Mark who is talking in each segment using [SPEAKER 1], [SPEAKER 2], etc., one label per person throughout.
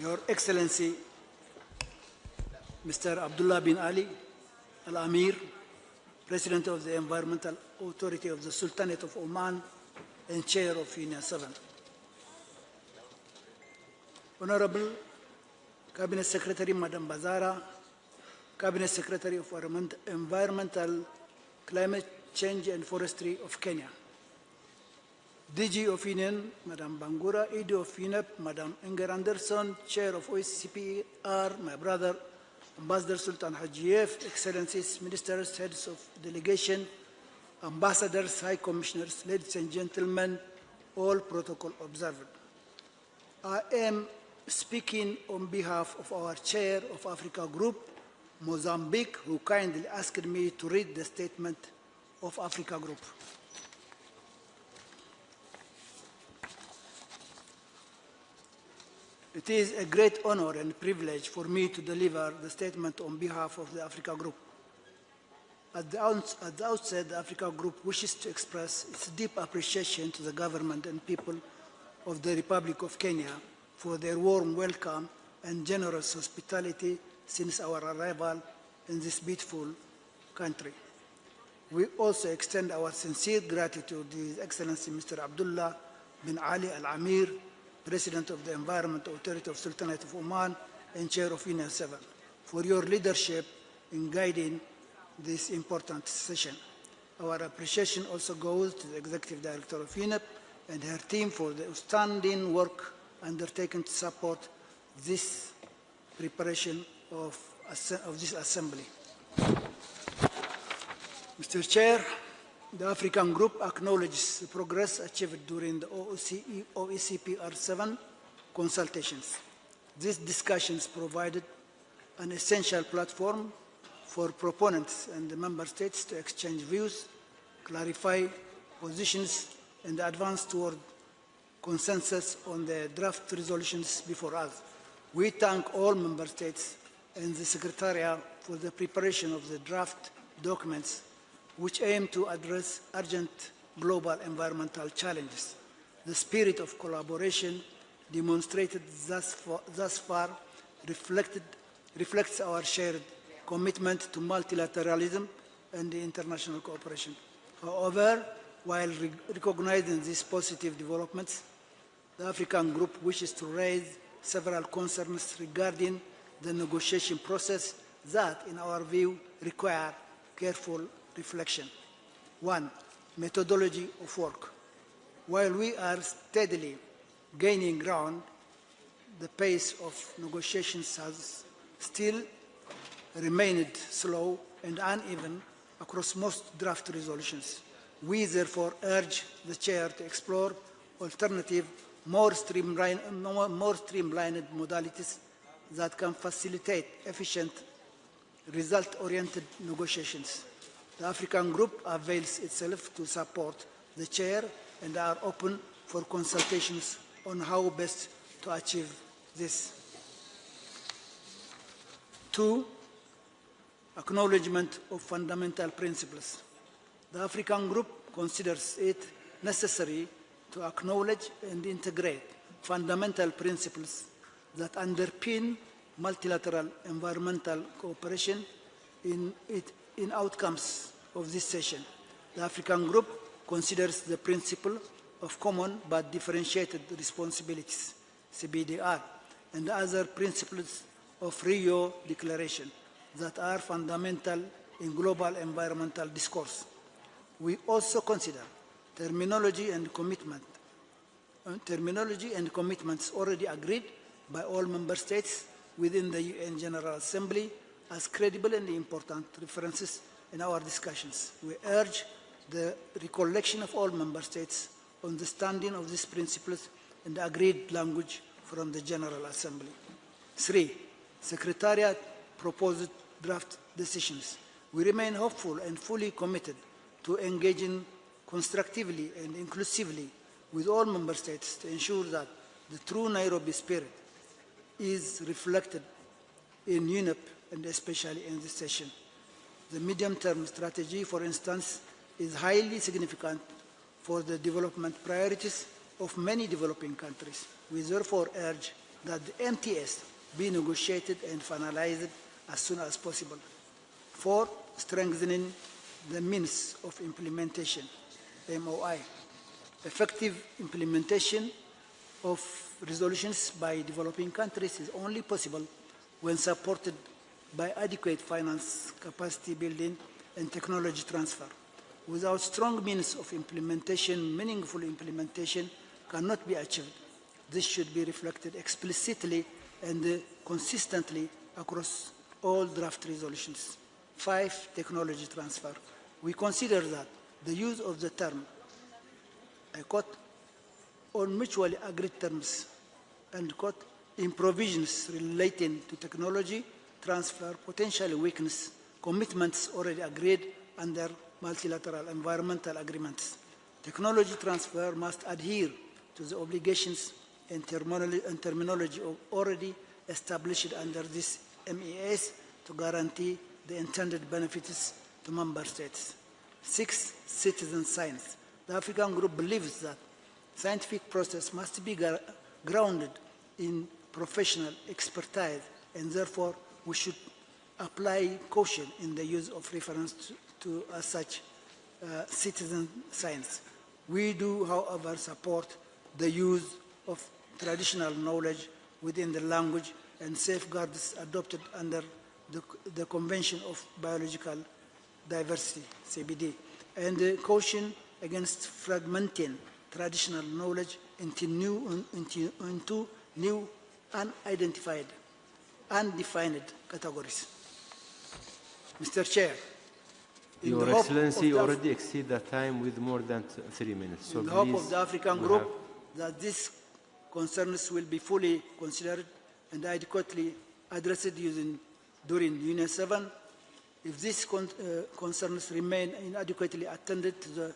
[SPEAKER 1] Your Excellency, Mr. Abdullah bin Ali Al-Amir, President of the Environmental Authority of the Sultanate of Oman and Chair of UNEA-7. Honorable Cabinet Secretary Madam Bazara, Cabinet Secretary of Environmental, Climate Change and Forestry of Kenya, DG of Union, Madam Bangura, ED of UNEP, Madam Inger Anderson, Chair of OSCPR, my brother, Ambassador Sultan Hajiyef, Excellencies, Ministers, Heads of Delegation, Ambassadors, High Commissioners, ladies and gentlemen, all protocol observed. I am speaking on behalf of our Chair of Africa Group, Mozambique, who kindly asked me to read the statement of Africa Group. It is a great honor and privilege for me to deliver the statement on behalf of the Africa Group. At the outset, the Africa Group wishes to express its deep appreciation to the government and people of the Republic of Kenya for their warm welcome and generous hospitality since our arrival in this beautiful country. We also extend our sincere gratitude to His Excellency Mr. Abdullah bin Ali Al-Amir, President of the Environment Authority of Sultanate of Oman and Chair of UNEA-7, for your leadership in guiding this important session. Our appreciation also goes to the Executive Director of UNEP and her team for the outstanding work undertaken to support this preparation of this assembly. Mr. Chair, the African Group acknowledges the progress achieved during the OECPR-7 consultations. These discussions provided an essential platform for proponents and the member states to exchange views, clarify positions, and advance toward consensus on the draft resolutions before us. We thank all member states and the Secretariat for the preparation of the draft documents which aim to address urgent global environmental challenges. The spirit of collaboration demonstrated thus far reflects our shared commitment to multilateralism and international cooperation. However, while recognizing these positive developments, the African Group wishes to raise several concerns regarding the negotiation process that, in our view, require careful reflection. 1. Methodology of work. While we are steadily gaining ground, the pace of negotiations has still remained slow and uneven across most draft resolutions. We therefore urge the Chair to explore alternative, more streamlined modalities that can facilitate efficient, result-oriented negotiations. The African Group avails itself to support the Chair and are open for consultations on how best to achieve this. 2. Acknowledgement of fundamental principles. The African Group considers it necessary to acknowledge and integrate fundamental principles that underpin multilateral environmental cooperation in outcomes of this session. The African Group considers the principle of common but differentiated responsibilities, CBDR, and other principles of Rio Declaration that are fundamental in global environmental discourse. We also consider terminology and commitments already agreed by all member states within the UN General Assembly as credible and important references in our discussions. We urge the recollection of all member states on the standing of these principles and agreed language from the General Assembly. 3. Secretariat proposed draft decisions. We remain hopeful and fully committed to engaging constructively and inclusively with all member states to ensure that the true Nairobi spirit is reflected in UNEP and especially in this session. The medium-term strategy, for instance, is highly significant for the development priorities of many developing countries. We therefore urge that the MTS be negotiated and finalized as soon as possible. 4, strengthening the means of implementation, MOI. Effective implementation of resolutions by developing countries is only possible when supported by adequate finance, capacity building, and technology transfer. Without strong means of implementation, meaningful implementation cannot be achieved. This should be reflected explicitly and consistently across all draft resolutions. 5, technology transfer. We consider that the use of the term, I quote, on mutually agreed terms, end quote, in provisions relating to technology transfer potentially weakens commitments already agreed under multilateral environmental agreements. Technology transfer must adhere to the obligations and terminology already established under this MEAs to guarantee the intended benefits to member states. 6, citizen science. The African Group believes that scientific process must be grounded in professional expertise, and therefore we should apply caution in the use of reference to such citizen science. We do, however, support the use of traditional knowledge within the language and safeguards adopted under the Convention of Biological Diversity, CBD, and caution against fragmenting traditional knowledge into new unidentified, undefined categories. Mr. Chair,
[SPEAKER 2] Your Excellency already exceed the time with more than 3 minutes. So
[SPEAKER 1] in the hope of the African Group that these concerns will be fully considered and adequately addressed during UNEA-7. If these concerns remain inadequately attended to, the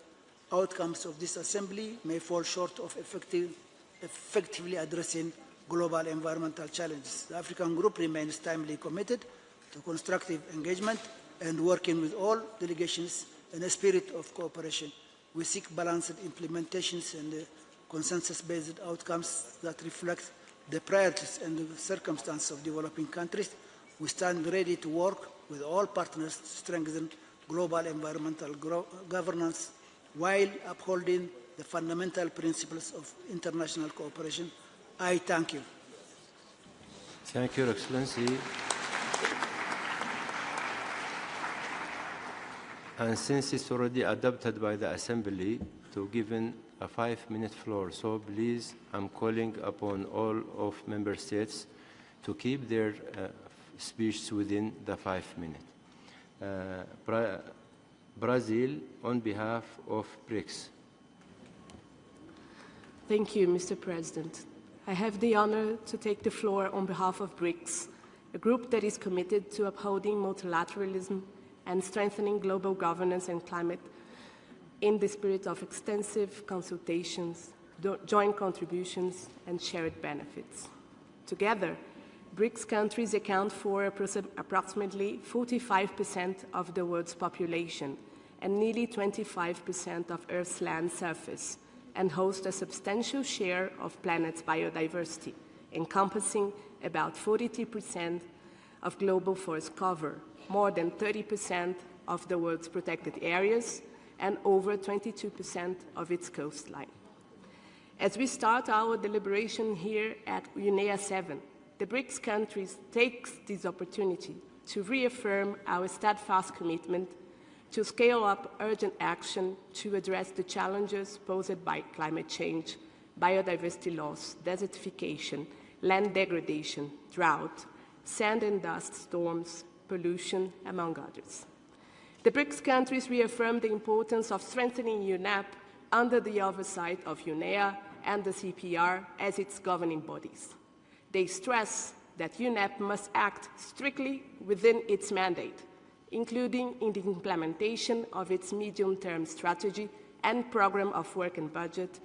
[SPEAKER 1] outcomes of this assembly may fall short of effectively addressing global environmental challenges. The African Group remains timely committed to constructive engagement and working with all delegations in a spirit of cooperation. We seek balanced implementations and consensus-based outcomes that reflect the priorities and the circumstances of developing countries. We stand ready to work with all partners to strengthen global environmental governance while upholding the fundamental principles of international cooperation. I thank you.
[SPEAKER 2] Thank you, Your Excellency. And since it's already adopted by the Assembly to given a 5-minute floor, so please, I'm calling upon all of Member States to keep their speech within the 5 minutes. Brazil, on behalf of BRICS.
[SPEAKER 3] Thank you, Mr. President. I have the honor to take the floor on behalf of BRICS, a group that is committed to upholding multilateralism and strengthening global governance and climate in the spirit of extensive consultations, joint contributions, and shared benefits. Together, BRICS countries account for approximately 45% of the world's population and nearly 25% of Earth's land surface, and host a substantial share of planet's biodiversity, encompassing about 43% of global forest cover, more than 30% of the world's protected areas, and over 22% of its coastline. As we start our deliberation here at UNEA-7, the BRICS countries take this opportunity to reaffirm our steadfast commitment to scale up urgent action to address the challenges posed by climate change, biodiversity loss, desertification, land degradation, drought, sand and dust storms, pollution, among others. The BRICS countries reaffirm the importance of strengthening UNEP under the oversight of UNEA and the CPR as its governing bodies. They stress that UNEP must act strictly within its mandate, including in the implementation of its medium-term strategy and program of work and budget,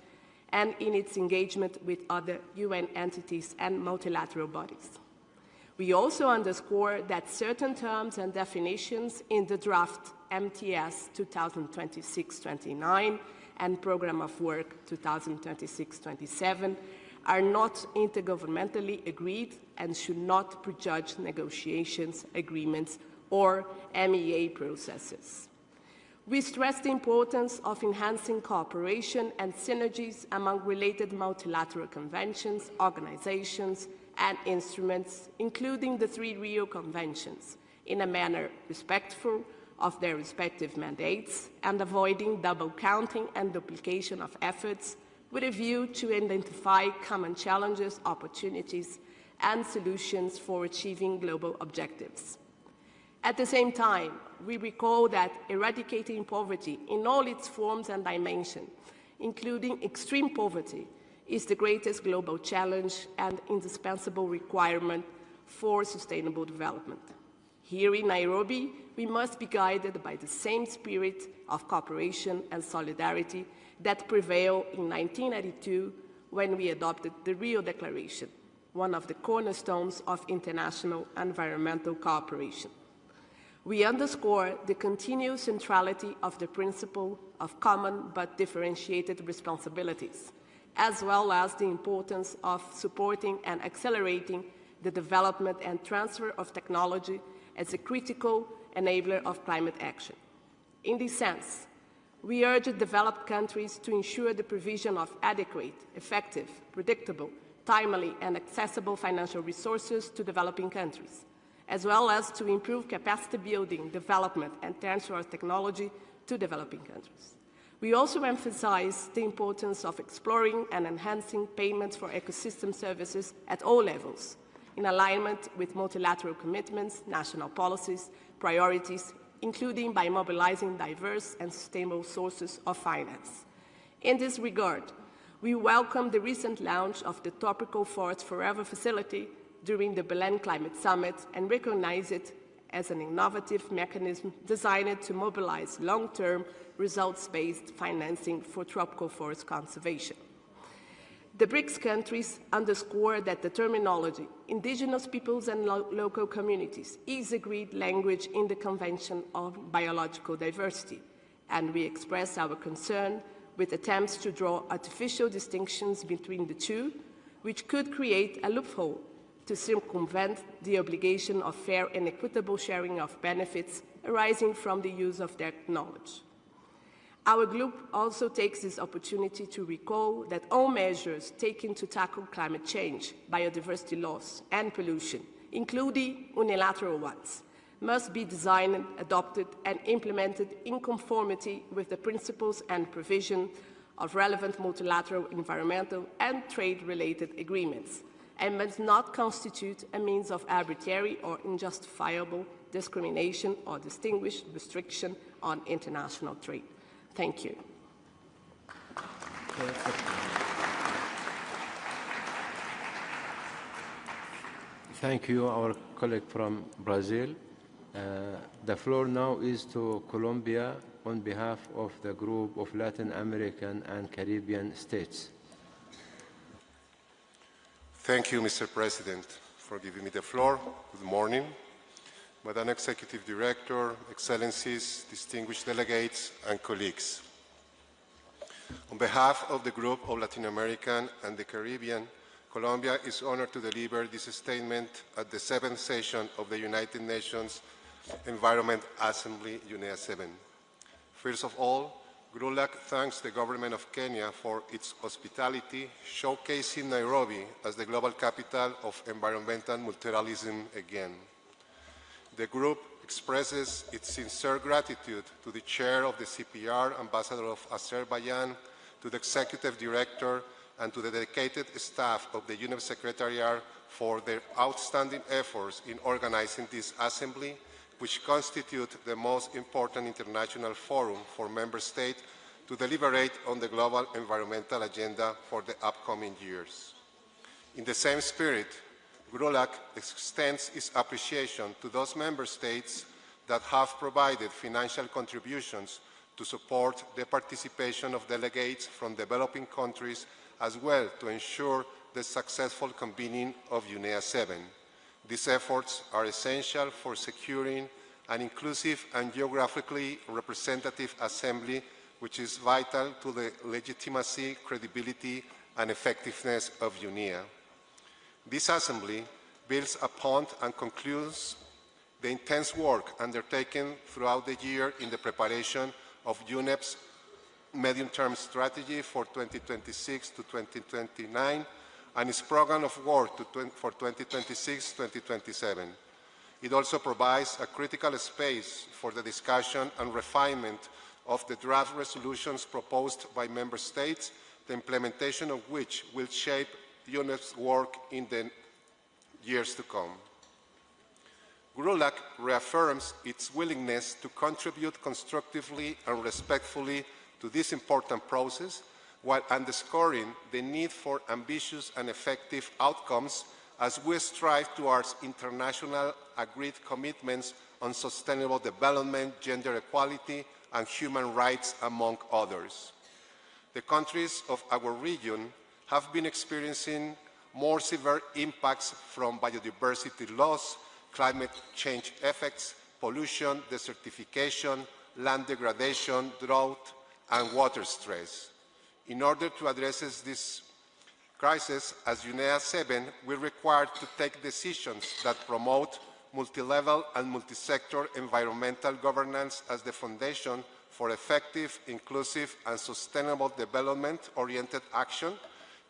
[SPEAKER 3] and in its engagement with other UN entities and multilateral bodies. We also underscore that certain terms and definitions in the draft MTS 2026-29 and Program of Work 2026-27 are not intergovernmentally agreed and should not prejudge negotiations, agreements, or MEA processes. We stress the importance of enhancing cooperation and synergies among related multilateral conventions, organizations, and instruments, including the 3 Rio Conventions, in a manner respectful of their respective mandates and avoiding double counting and duplication of efforts with a view to identify common challenges, opportunities, and solutions for achieving global objectives. At the same time, we recall that eradicating poverty in all its forms and dimensions, including extreme poverty, is the greatest global challenge and indispensable requirement for sustainable development. Here in Nairobi, we must be guided by the same spirit of cooperation and solidarity that prevailed in 1992 when we adopted the Rio Declaration, one of the cornerstones of international environmental cooperation. We underscore the continued centrality of the principle of common but differentiated responsibilities, as well as the importance of supporting and accelerating the development and transfer of technology as a critical enabler of climate action. In this sense, we urge developed countries to ensure the provision of adequate, effective, predictable, timely, and accessible financial resources to developing countries, as well as to improve capacity building, development, and transfer of technology to developing countries. We also emphasize the importance of exploring and enhancing payments for ecosystem services at all levels, in alignment with multilateral commitments, national policies, priorities, including by mobilizing diverse and sustainable sources of finance. In this regard, we welcome the recent launch of the Tropical Forest Forever facility during the Belen Climate Summit and recognize it as an innovative mechanism designed to mobilize long-term, results-based financing for tropical forest conservation. The BRICS countries underscore that the terminology indigenous peoples and local communities is agreed language in the Convention on Biological Diversity, and we express our concern with attempts to draw artificial distinctions between the two, which could create a loophole to circumvent the obligation of fair and equitable sharing of benefits arising from the use of their knowledge. Our group also takes this opportunity to recall that all measures taken to tackle climate change, biodiversity loss, and pollution, including unilateral ones, must be designed, adopted, and implemented in conformity with the principles and provision of relevant multilateral environmental and trade-related agreements, and must not constitute a means of arbitrary or unjustifiable discrimination or distinguished restriction on international trade. Thank you.
[SPEAKER 2] Thank you, our colleague from Brazil. The floor now is to Colombia on behalf of the group of Latin American and Caribbean states.
[SPEAKER 4] Thank you, Mr. President, for giving me the floor. Good morning. Madam Executive Director, Excellencies, distinguished delegates, and colleagues. On behalf of the Group of Latin American and the Caribbean, Colombia is honored to deliver this statement at the 7th session of the United Nations Environment Assembly, UNEA-7. First of all, GRULAC thanks the government of Kenya for its hospitality, showcasing Nairobi as the global capital of environmental multilateralism again. The group expresses its sincere gratitude to the chair of the CPR, Ambassador of Azerbaijan, to the executive director, and to the dedicated staff of the UNEP Secretariat for their outstanding efforts in organizing this assembly, which constitute the most important international forum for member states to deliberate on the global environmental agenda for the upcoming years. In the same spirit, GRULAC extends its appreciation to those member states that have provided financial contributions to support the participation of delegates from developing countries, as well to ensure the successful convening of UNEA-7. These efforts are essential for securing an inclusive and geographically representative assembly, which is vital to the legitimacy, credibility, and effectiveness of UNEA. This Assembly builds upon and concludes the intense work undertaken throughout the year in the preparation of UNEP's medium-term strategy for 2026 to 2029 and its program of work for 2026-2027. It also provides a critical space for the discussion and refinement of the draft resolutions proposed by Member States, the implementation of which will shape UNEP's work in the years to come. GRULAC reaffirms its willingness to contribute constructively and respectfully to this important process, while underscoring the need for ambitious and effective outcomes as we strive towards international agreed commitments on sustainable development, gender equality, and human rights, among others. The countries of our region have been experiencing more severe impacts from biodiversity loss, climate change effects, pollution, desertification, land degradation, drought, and water stress. In order to address this crisis, as UNEA-7, we're required to take decisions that promote multi-level and multi-sector environmental governance as the foundation for effective, inclusive, and sustainable development-oriented action,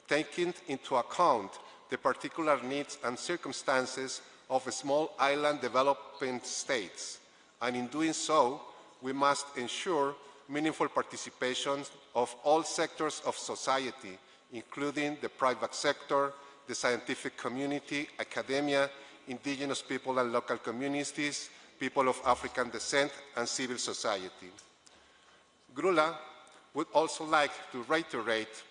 [SPEAKER 4] taking into account the particular needs and circumstances of small island developing states. And in doing so, we must ensure meaningful participation of all sectors of society, including the private sector, the scientific community, academia, indigenous people and local communities, people of African descent, and civil society. GRULA would also like to reiterate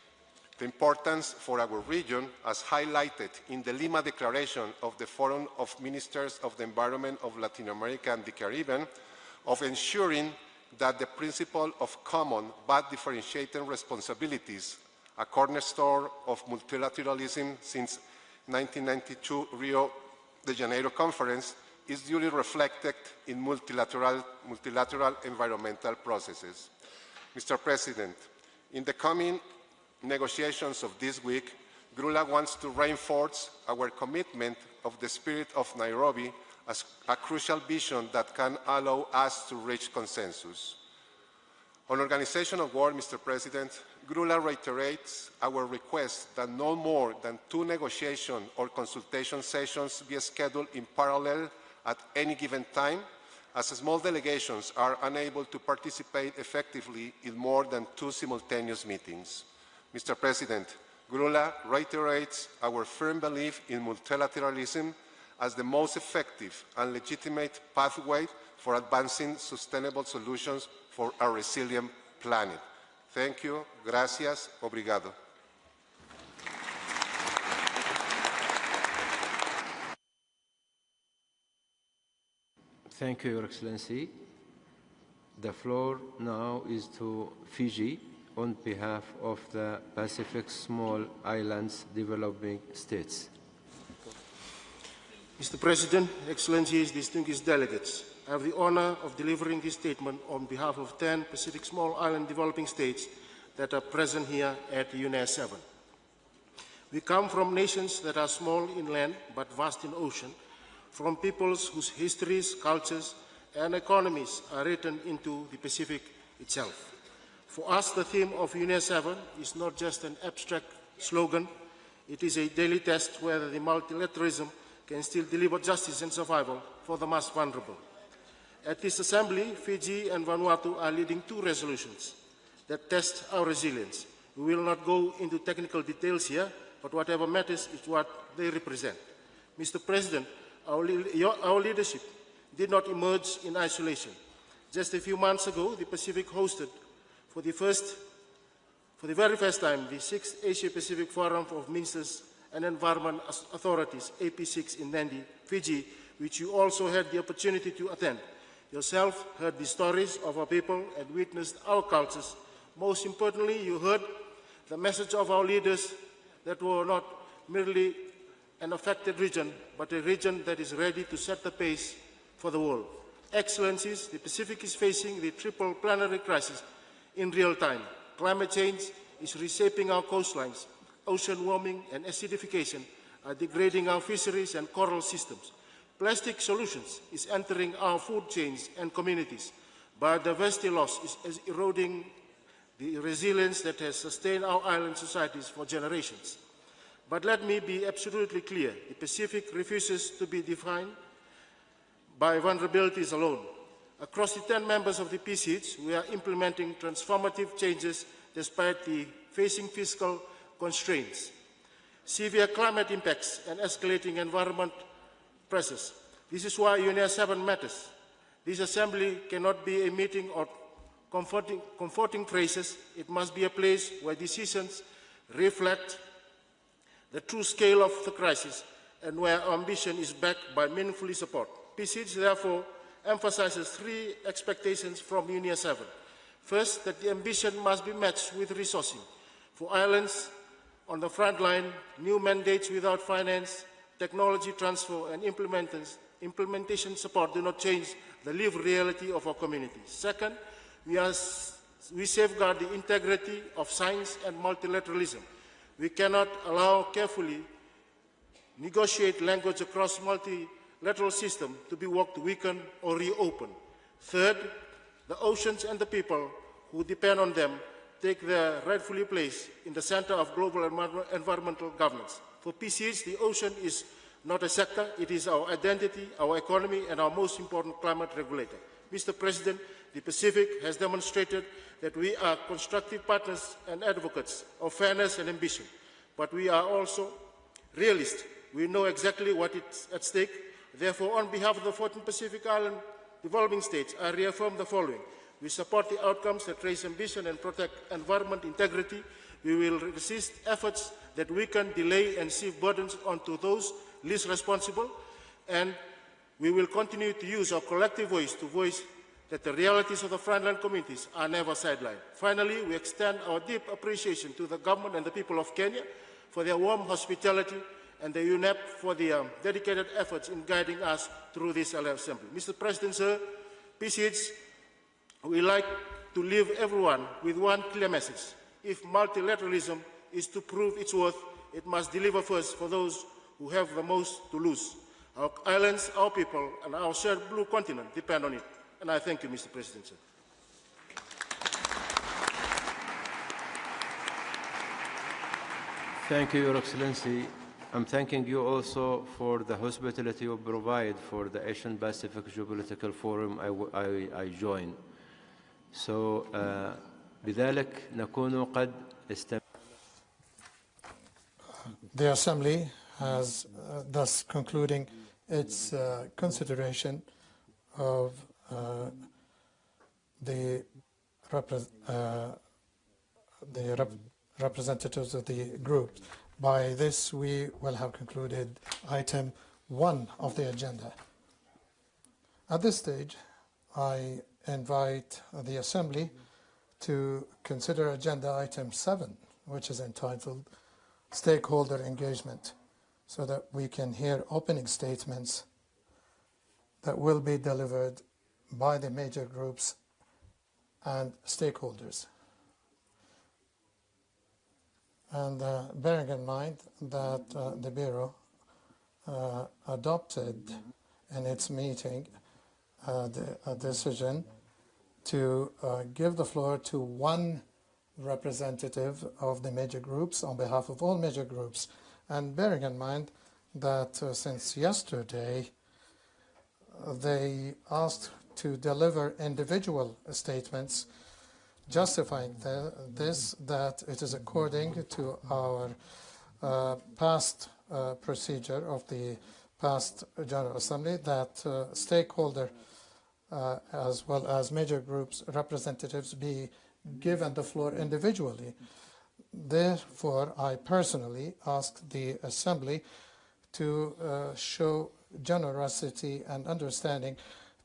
[SPEAKER 4] the importance for our region, as highlighted in the Lima Declaration of the Forum of Ministers of the Environment of Latin America and the Caribbean, of ensuring that the principle of common but differentiating responsibilities, a cornerstone of multilateralism since 1992 Rio de Janeiro Conference, is duly reflected in multilateral environmental processes. Mr. President, in the coming negotiations of this week, GRULA wants to reinforce our commitment of the spirit of Nairobi as a crucial vision that can allow us to reach consensus. On organization of work, Mr. President, GRULA reiterates our request that no more than 2 negotiation or consultation sessions be scheduled in parallel at any given time, as small delegations are unable to participate effectively in more than 2 simultaneous meetings. Mr. President, GRULA reiterates our firm belief in multilateralism as the most effective and legitimate pathway for advancing sustainable solutions for a resilient planet. Thank you. Gracias. Obrigado.
[SPEAKER 2] Thank you, Your Excellency. The floor now is to Fiji on behalf of the Pacific Small Islands Developing States.
[SPEAKER 5] Mr. President, Excellencies, distinguished delegates, I have the honor of delivering this statement on behalf of 10 Pacific Small Island Developing States that are present here at UNEA-7. We come from nations that are small in land but vast in ocean, from peoples whose histories, cultures, and economies are written into the Pacific itself. For us, the theme of UNEA-7 is not just an abstract slogan, it is a daily test whether the multilateralism can still deliver justice and survival for the most vulnerable. At this assembly, Fiji and Vanuatu are leading 2 resolutions that test our resilience. We will not go into technical details here, but whatever matters is what they represent. Mr. President, our leadership did not emerge in isolation. Just a few months ago, the Pacific hosted for the very first time, the 6th Asia-Pacific Forum of Ministers and Environment Authorities, AP6 in Nadi, Fiji, which you also had the opportunity to attend. Yourself heard the stories of our people and witnessed our cultures. Most importantly, you heard the message of our leaders that were not merely an affected region, but a region that is ready to set the pace for the world. Excellencies, the Pacific is facing the triple planetary crisis in real time. Climate change is reshaping our coastlines, ocean warming and acidification are degrading our fisheries and coral systems. Plastic solutions is entering our food chains and communities. Biodiversity loss is eroding the resilience that has sustained our island societies for generations. But let me be absolutely clear, the Pacific refuses to be defined by vulnerabilities alone. Across the 10 members of the PCH, we are implementing transformative changes despite the facing fiscal constraints, severe climate impacts, and escalating environment pressures. This is why UNEA-7 matters. This assembly cannot be a meeting of comforting phrases. It must be a place where decisions reflect the true scale of the crisis and where our ambition is backed by meaningful support. PCH therefore emphasizes 3 expectations from UNEA-7. First, that the ambition must be matched with resourcing. For islands on the front line, new mandates without finance, technology transfer, and implementation support do not change the lived reality of our communities. Second, we safeguard the integrity of science and multilateralism. We cannot allow carefully negotiate language across multilateral system to be worked to weaken or reopen. Third, the oceans and the people who depend on them take their rightfully place in the center of global environmental governance. For PCH, the ocean is not a sector, it is our identity, our economy, and our most important climate regulator. Mr. President, the Pacific has demonstrated that we are constructive partners and advocates of fairness and ambition, but we are also realists. We know exactly what is at stake. Therefore, on behalf of the 14 Pacific Island developing states, I reaffirm the following. We support the outcomes that raise ambition and protect environment integrity. We will resist efforts that weaken, delay, and shift burdens onto those least responsible, and we will continue to use our collective voice to voice that the realities of the frontline communities are never sidelined. Finally, we extend our deep appreciation to the government and the people of Kenya for their warm hospitality and the UNEP for their dedicated efforts in guiding us through this assembly. Mr. President, sir, PCH, we like to leave everyone with one clear message. If multilateralism is to prove its worth, it must deliver first for those who have the most to lose. Our islands, our people, and our shared blue continent depend on it. And I thank you, Mr. President, sir.
[SPEAKER 2] Thank you, Your Excellency. I'm thanking you also for the hospitality you provide for the Asian Pacific Geopolitical Forum I join. So, بذلك نكون قد
[SPEAKER 6] The Assembly has thus concluding its consideration of the representatives of the group. By this, we will have concluded item 1 of the agenda. At this stage, I invite the Assembly to consider agenda item 7, which is entitled Stakeholder Engagement, so that we can hear opening statements that will be delivered by the major groups and stakeholders. And bearing in mind that the Bureau adopted in its meeting a decision to give the floor to one representative of the major groups on behalf of all major groups. And bearing in mind that since yesterday they asked to deliver individual statements justifying that it is according to our past procedure of the past General Assembly that stakeholder as well as major groups representatives be given the floor individually. Therefore, I personally asked the Assembly to show generosity and understanding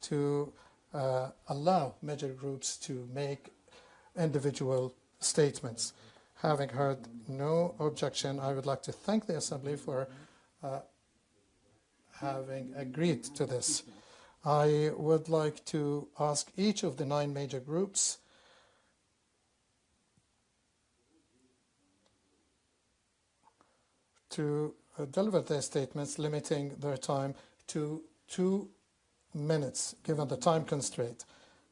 [SPEAKER 6] to allow major groups to make individual statements. Having heard no objection, I would like to thank the Assembly for having agreed to this. I would like to ask each of the 9 major groups to deliver their statements, limiting their time to 2 minutes, given the time constraint.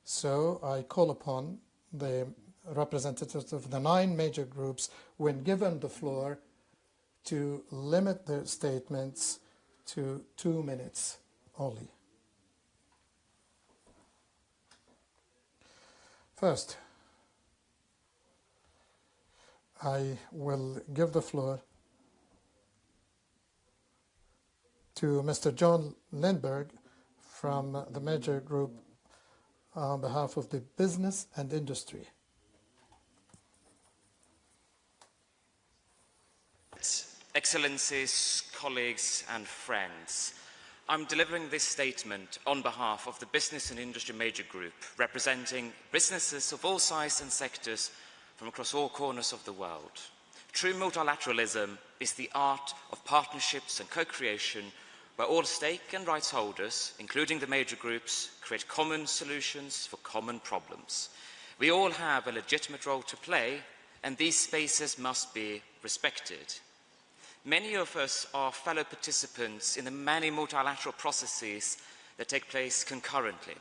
[SPEAKER 6] So I call upon the representatives of the 9 major groups, when given the floor, to limit their statements to 2 minutes only. First, I will give the floor to Mr. John Lindberg from the major group on behalf of the business and industry.
[SPEAKER 7] Excellencies, colleagues and friends, I'm delivering this statement on behalf of the Business and Industry Major Group, representing businesses of all sizes and sectors from across all corners of the world. True multilateralism is the art of partnerships and co-creation where all stake and rights holders, including the major groups, create common solutions for common problems. We all have a legitimate role to play, and these spaces must be respected. Many of us are fellow participants in the many multilateral processes that take place concurrently.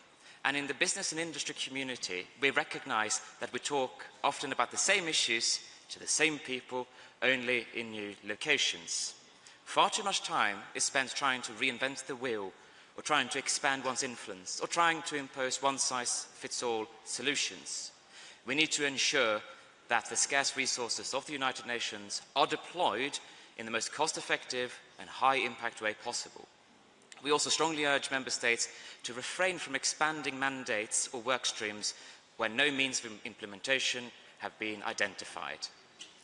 [SPEAKER 7] And in the business and industry community, we recognize that we talk often about the same issues to the same people, only in new locations. Far too much time is spent trying to reinvent the wheel, or trying to expand one's influence, or trying to impose one-size-fits-all solutions. We need to ensure that the scarce resources of the United Nations are deployed in the most cost-effective and high-impact way possible. We also strongly urge Member States to refrain from expanding mandates or work streams where no means of implementation have been identified.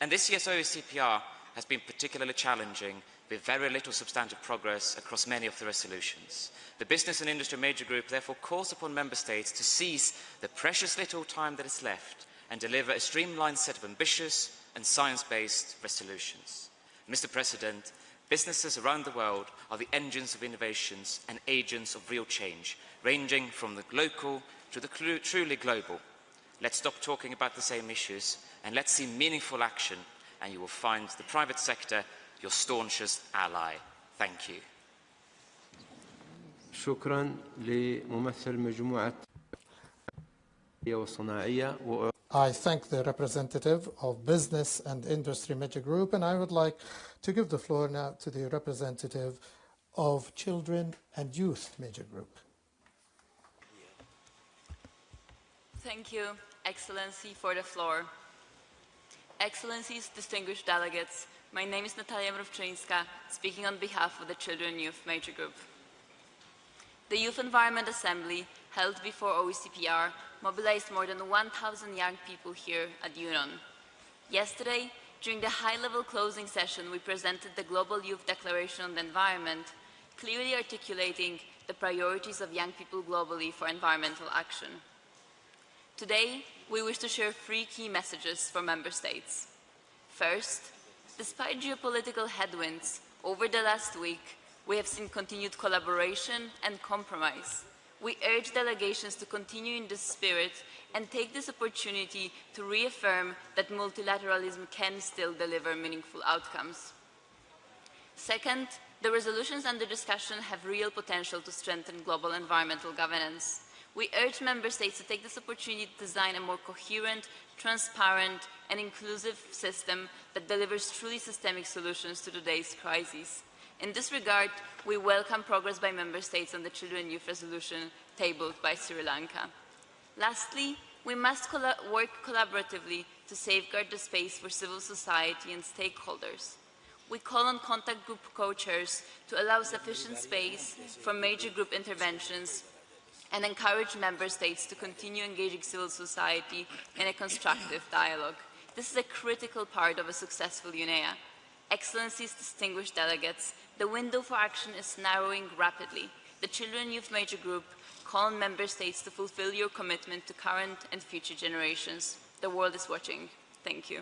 [SPEAKER 7] And this year's OECPR has been particularly challenging, with very little substantive progress across many of the resolutions. The Business and Industry Major Group therefore calls upon Member States to seize the precious little time that is left and deliver a streamlined set of ambitious and science-based resolutions. Mr. President, businesses around the world are the engines of innovations and agents of real change, ranging from the local to the truly global. Let's stop talking about the same issues and let's see meaningful action, and you will find the private sector your staunchest ally. Thank you.
[SPEAKER 2] شكرا لممثل مجموعة والصناعية.
[SPEAKER 6] I thank the representative of Business and Industry Major Group, and I would like to give the floor now to the representative of Children and Youth Major Group.
[SPEAKER 8] Thank you, Excellency, for the floor. Excellencies, distinguished delegates, my name is Natalia Mrówczyńska, speaking on behalf of the Children and Youth Major Group. The Youth Environment Assembly, held before OECPR, mobilized more than 1,000 young people here at UNON. Yesterday, during the high-level closing session, we presented the Global Youth Declaration on the Environment, clearly articulating the priorities of young people globally for environmental action. Today, we wish to share 3 key messages for Member States. First, despite geopolitical headwinds, over the last week, we have seen continued collaboration and compromise. We urge delegations to continue in this spirit and take this opportunity to reaffirm that multilateralism can still deliver meaningful outcomes. Second, the resolutions under discussion have real potential to strengthen global environmental governance. We urge Member States to take this opportunity to design a more coherent, transparent, and inclusive system that delivers truly systemic solutions to today's crises. In this regard, we welcome progress by Member States on the Children and Youth Resolution tabled by Sri Lanka. Lastly, we must work collaboratively to safeguard the space for civil society and stakeholders. We call on contact group co-chairs to allow sufficient space for major group interventions and encourage Member States to continue engaging civil society in a constructive dialogue. This is a critical part of a successful UNEA. Excellencies, distinguished delegates, the window for action is narrowing rapidly. The Children and Youth Major Group call on Member States to fulfill your commitment to current and future generations. The world is watching. Thank you.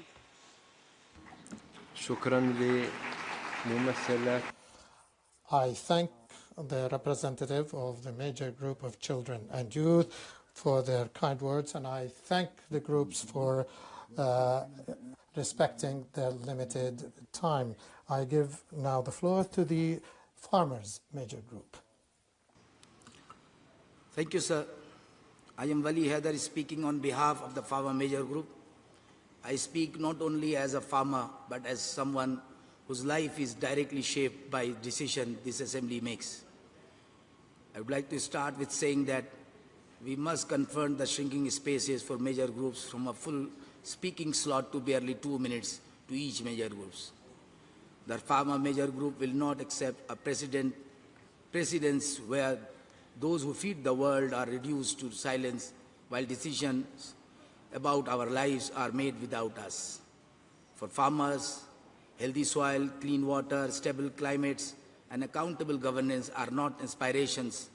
[SPEAKER 6] I thank the representative of the Major Group of Children and Youth for their kind words, and I thank the groups for respecting their limited time. I give now the floor to the Farmers Major Group.
[SPEAKER 9] Thank you, sir. I am Wali Haider speaking on behalf of the Farmer Major Group. I speak not only as a farmer, but as someone whose life is directly shaped by decisions this Assembly makes. I would like to start with saying that we must confront the shrinking spaces for major groups from a full speaking slot to barely 2 minutes to each major groups. The Farmer Major Group will not accept a precedence where those who feed the world are reduced to silence while decisions about our lives are made without us. For farmers, healthy soil, clean water, stable climates, and accountable governance are not inspirations.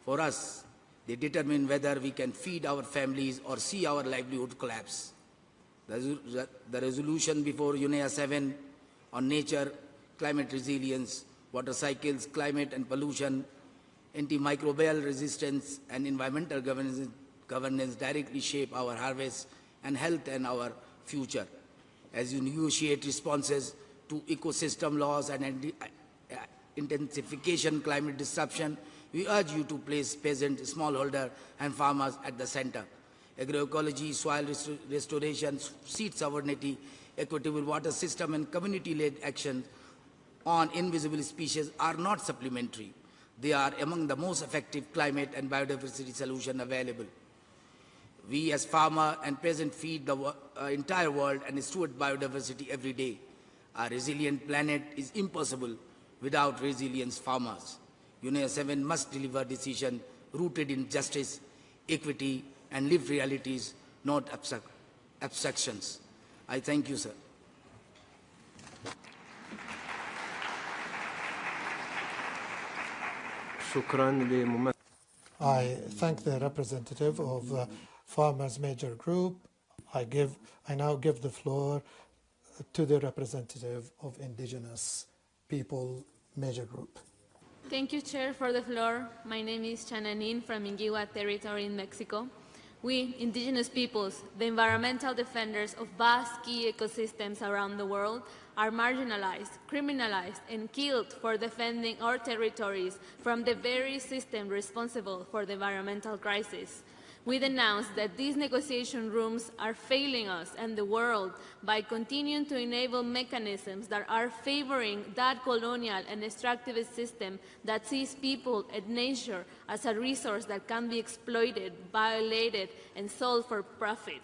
[SPEAKER 9] For us, they determine whether we can feed our families or see our livelihood collapse. The resolution before UNEA-7 on nature, climate resilience, water cycles, climate and pollution, antimicrobial resistance, and environmental governance directly shape our harvest and health and our future. As you negotiate responses to ecosystem loss and intensification climate disruption, we urge you to place peasant, smallholder, and farmers at the center. Agroecology, soil restoration, seed sovereignty, equitable water system, and community-led action on invisible species are not supplementary. They are among the most effective climate and biodiversity solutions available. We as farmer and peasant feed the entire world and steward biodiversity every day. A resilient planet is impossible without resilient farmers. UNEA-7 must deliver decisions rooted in justice, equity, and lived realities, not abstractions. I thank you, sir.
[SPEAKER 6] I thank the representative of Farmers Major Group. I now give the floor to the representative of Indigenous People Major Group.
[SPEAKER 10] Thank you, Chair, for the floor. My name is Chananin from Ingigua Territory in Mexico. We, indigenous peoples, the environmental defenders of vast key ecosystems around the world, are marginalized, criminalized, and killed for defending our territories from the very system responsible for the environmental crisis. We denounce that these negotiation rooms are failing us and the world by continuing to enable mechanisms that are favoring that colonial and extractivist system that sees people and nature as a resource that can be exploited, violated, and sold for profit.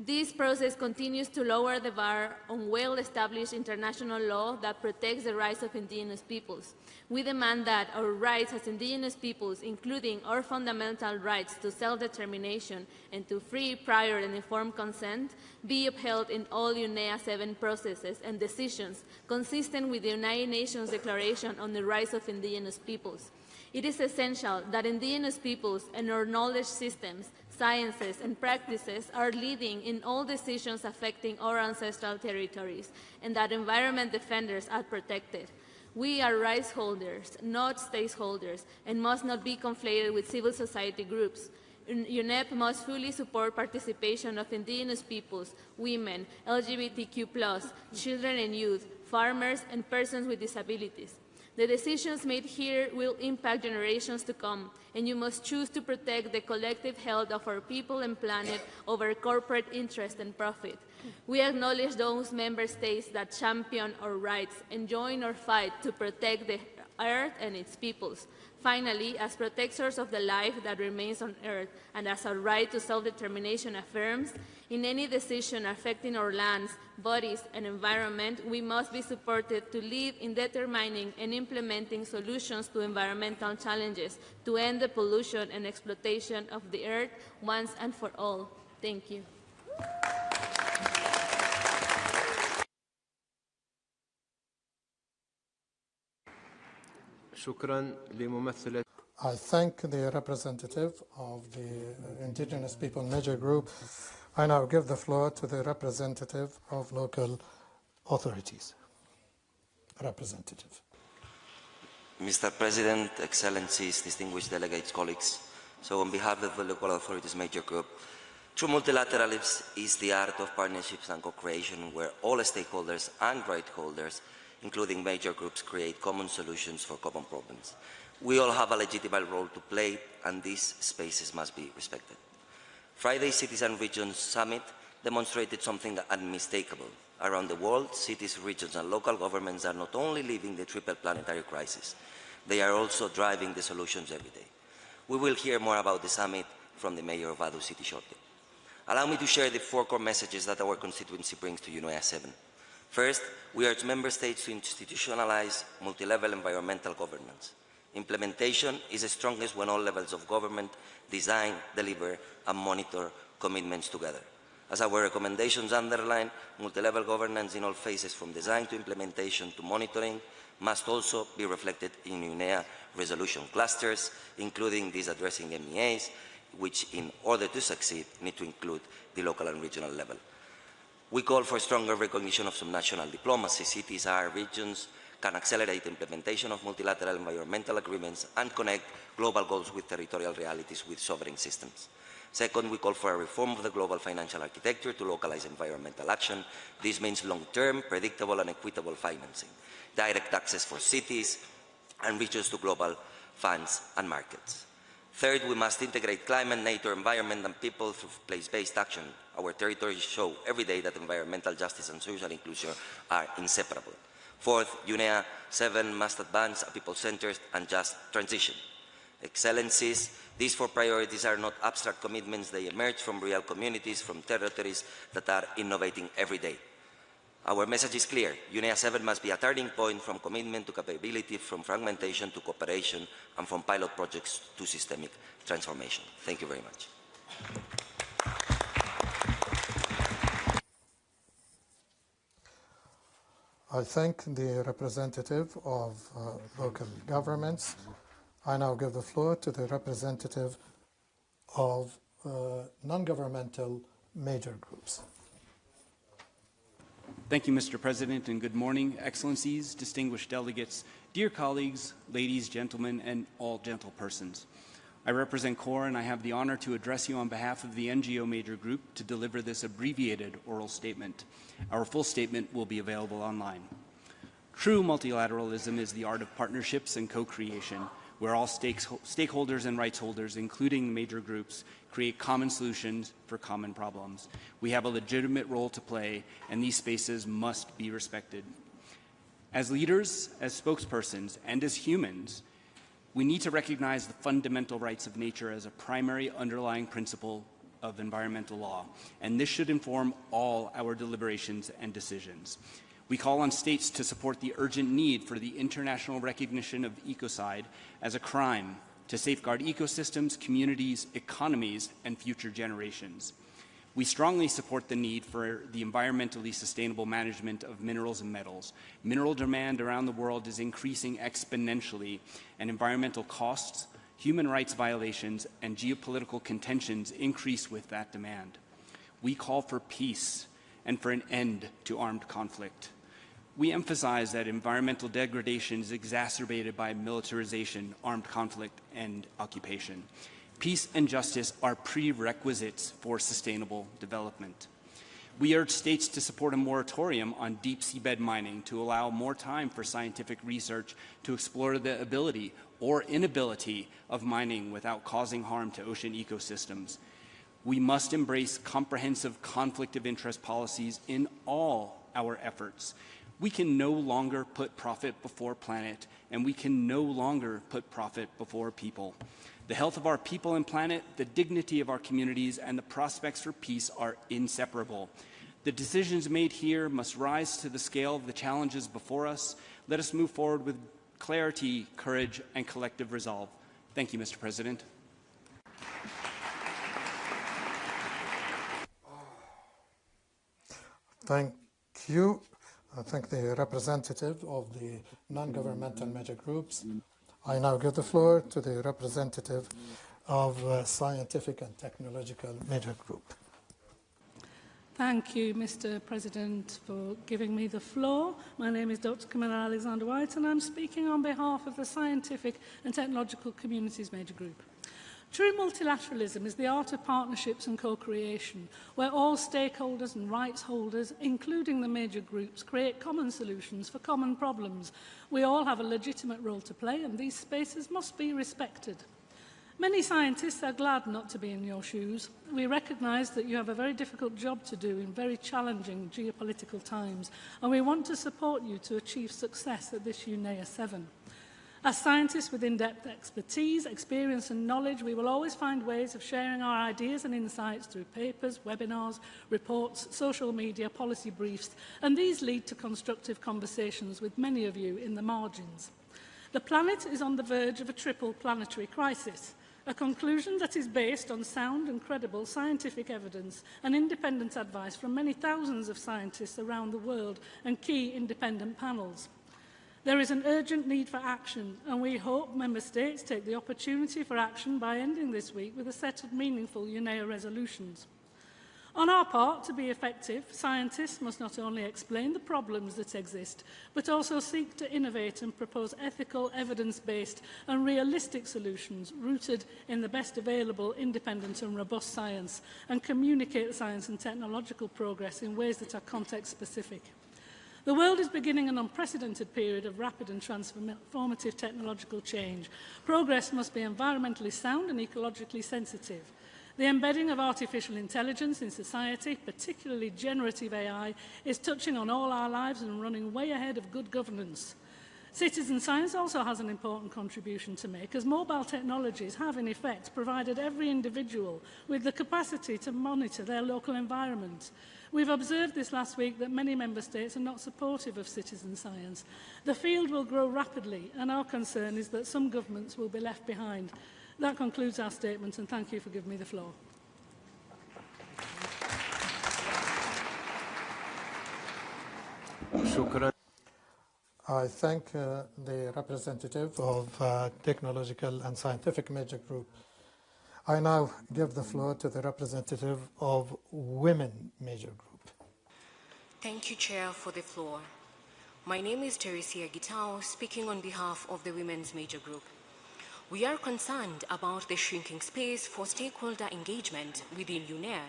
[SPEAKER 10] This process continues to lower the bar on well-established international law that protects the rights of indigenous peoples. We demand that our rights as indigenous peoples, including our fundamental rights to self-determination and to free, prior, and informed consent, be upheld in all UNEA-7 processes and decisions consistent with the United Nations Declaration on the Rights of Indigenous Peoples. It is essential that indigenous peoples and our knowledge systems, sciences, and practices are leading in all decisions affecting our ancestral territories, and that environment defenders are protected. We are rights holders, not stakeholders, and must not be conflated with civil society groups. UNEP must fully support participation of indigenous peoples, women, LGBTQ+, children and youth, farmers, and persons with disabilities. The decisions made here will impact generations to come, and you must choose to protect the collective health of our people and planet over corporate interest and profit. We acknowledge those member states that champion our rights and join our fight to protect the Earth and its peoples. Finally, as protectors of the life that remains on Earth and as our right to self-determination affirms, in any decision affecting our lands, bodies, and environment, we must be supported to lead in determining and implementing solutions to environmental challenges to end the pollution and exploitation of the Earth once and for all. Thank you.
[SPEAKER 6] I thank the representative of the Indigenous People Major Group. I now give the floor to the representative of local authorities. Representative.
[SPEAKER 11] Mr. President, Excellencies, distinguished delegates, colleagues. So on behalf of the Local Authorities Major Group, True multilateralism is the art of partnerships and co-creation where all stakeholders and right holders, including major groups, create common solutions for common problems. We all have a legitimate role to play, and these spaces must be respected. Friday's Cities and Regions Summit demonstrated something unmistakable. Around the world, cities, regions, and local governments are not only living the triple planetary crisis, they are also driving the solutions every day. We will hear more about the summit from the Mayor of Adu City shortly. Allow me to share the 4 core messages that our constituency brings to UNEA-7. First, we urge Member States to institutionalize multi-level environmental governance. Implementation is strongest when all levels of government design, deliver, and monitor commitments together. As our recommendations underline, multi-level governance in all phases from design to implementation to monitoring must also be reflected in UNEA resolution clusters, including these addressing MEAs, which in order to succeed need to include the local and regional level. We call for stronger recognition of subnational diplomacy. Cities and regions can accelerate implementation of multilateral environmental agreements and connect global goals with territorial realities with sovereign systems. Second, we call for a reform of the global financial architecture to localize environmental action. This means long-term, predictable and equitable financing, direct access for cities and regions to global funds and markets. Third, we must integrate climate, nature, environment and people through place-based action. Our territories show every day that environmental justice and social inclusion are inseparable. Fourth, UNEA-7 must advance a people-centered and just transition. Excellencies, these 4 priorities are not abstract commitments. They emerge from real communities, from territories that are innovating every day. Our message is clear. UNEA-7 must be a turning point from commitment to capability, from fragmentation to cooperation, and from pilot projects to systemic transformation. Thank you very much.
[SPEAKER 6] I thank the representative of local governments. I now give the floor to the representative of non-governmental major groups.
[SPEAKER 12] Thank you, Mr. President, and good morning, Excellencies, distinguished delegates, dear colleagues, ladies, gentlemen, and all gentle persons. I represent CORE, and I have the honor to address you on behalf of the NGO Major Group to deliver this abbreviated oral statement. Our full statement will be available online. True multilateralism is the art of partnerships and co-creation, where all stakeholders and rights holders, including major groups, create common solutions for common problems. We have a legitimate role to play, and these spaces must be respected. As leaders, as spokespersons, and as humans, we need to recognize the fundamental rights of nature as a primary underlying principle of environmental law, and this should inform all our deliberations and decisions. We call on states to support the urgent need for the international recognition of ecocide as a crime to safeguard ecosystems, communities, economies, and future generations. We strongly support the need for the environmentally sustainable management of minerals and metals. Mineral demand around the world is increasing exponentially, and environmental costs, human rights violations, and geopolitical contentions increase with that demand. We call for peace and for an end to armed conflict. We emphasize that environmental degradation is exacerbated by militarization, armed conflict, and occupation. Peace and justice are prerequisites for sustainable development. We urge states to support a moratorium on deep seabed mining to allow more time for scientific research to explore the ability or inability of mining without causing harm to ocean ecosystems. We must embrace comprehensive conflict of interest policies in all our efforts. We can no longer put profit before planet, and we can no longer put profit before people. The health of our people and planet, the dignity of our communities, and the prospects for peace are inseparable. The decisions made here must rise to the scale of the challenges before us. Let us move forward with clarity, courage, and collective resolve. Thank you, Mr. President.
[SPEAKER 6] Thank you. I thank the representative of the non-governmental major groups. I now give the floor to the representative of Scientific and Technological Major Group.
[SPEAKER 13] Thank you, Mr. President, for giving me the floor. My name is Dr. Camilla Alexander-White, and I'm speaking on behalf of the Scientific and Technological Communities Major Group. True multilateralism is the art of partnerships and co-creation, where all stakeholders and rights holders, including the major groups, create common solutions for common problems. We all have a legitimate role to play, and these spaces must be respected. Many scientists are glad not to be in your shoes. We recognise that you have a very difficult job to do in very challenging geopolitical times, and we want to support you to achieve success at this UNEA-7. As scientists with in-depth expertise, experience and knowledge, we will always find ways of sharing our ideas and insights through papers, webinars, reports, social media, policy briefs, and these lead to constructive conversations with many of you in the margins. The planet is on the verge of a triple planetary crisis, a conclusion that is based on sound and credible scientific evidence and independent advice from many thousands of scientists around the world and key independent panels. There is an urgent need for action, and we hope Member States take the opportunity for action by ending this week with a set of meaningful UNEA resolutions. On our part, to be effective, scientists must not only explain the problems that exist, but also seek to innovate and propose ethical, evidence-based and realistic solutions rooted in the best available independent and robust science, and communicate science and technological progress in ways that are context-specific. The world is beginning an unprecedented period of rapid and transformative technological change. Progress must be environmentally sound and ecologically sensitive. The embedding of artificial intelligence in society, particularly generative AI, is touching on all our lives and running way ahead of good governance. Citizen science also has an important contribution to make, as mobile technologies have, in effect, provided every individual with the capacity to monitor their local environment. We've observed this last week that many Member States are not supportive of citizen science. The field will grow rapidly, and our concern is that some governments will be left behind. That concludes our statement, and thank you for giving me the floor.
[SPEAKER 6] I thank the representative of Technological and Scientific Major Group. I now give the floor to the representative of Women Major Group.
[SPEAKER 14] Thank you, Chair, for the floor. My name is Teresia Gitao, speaking on behalf of the Women's Major Group. We are concerned about the shrinking space for stakeholder engagement within UNEA.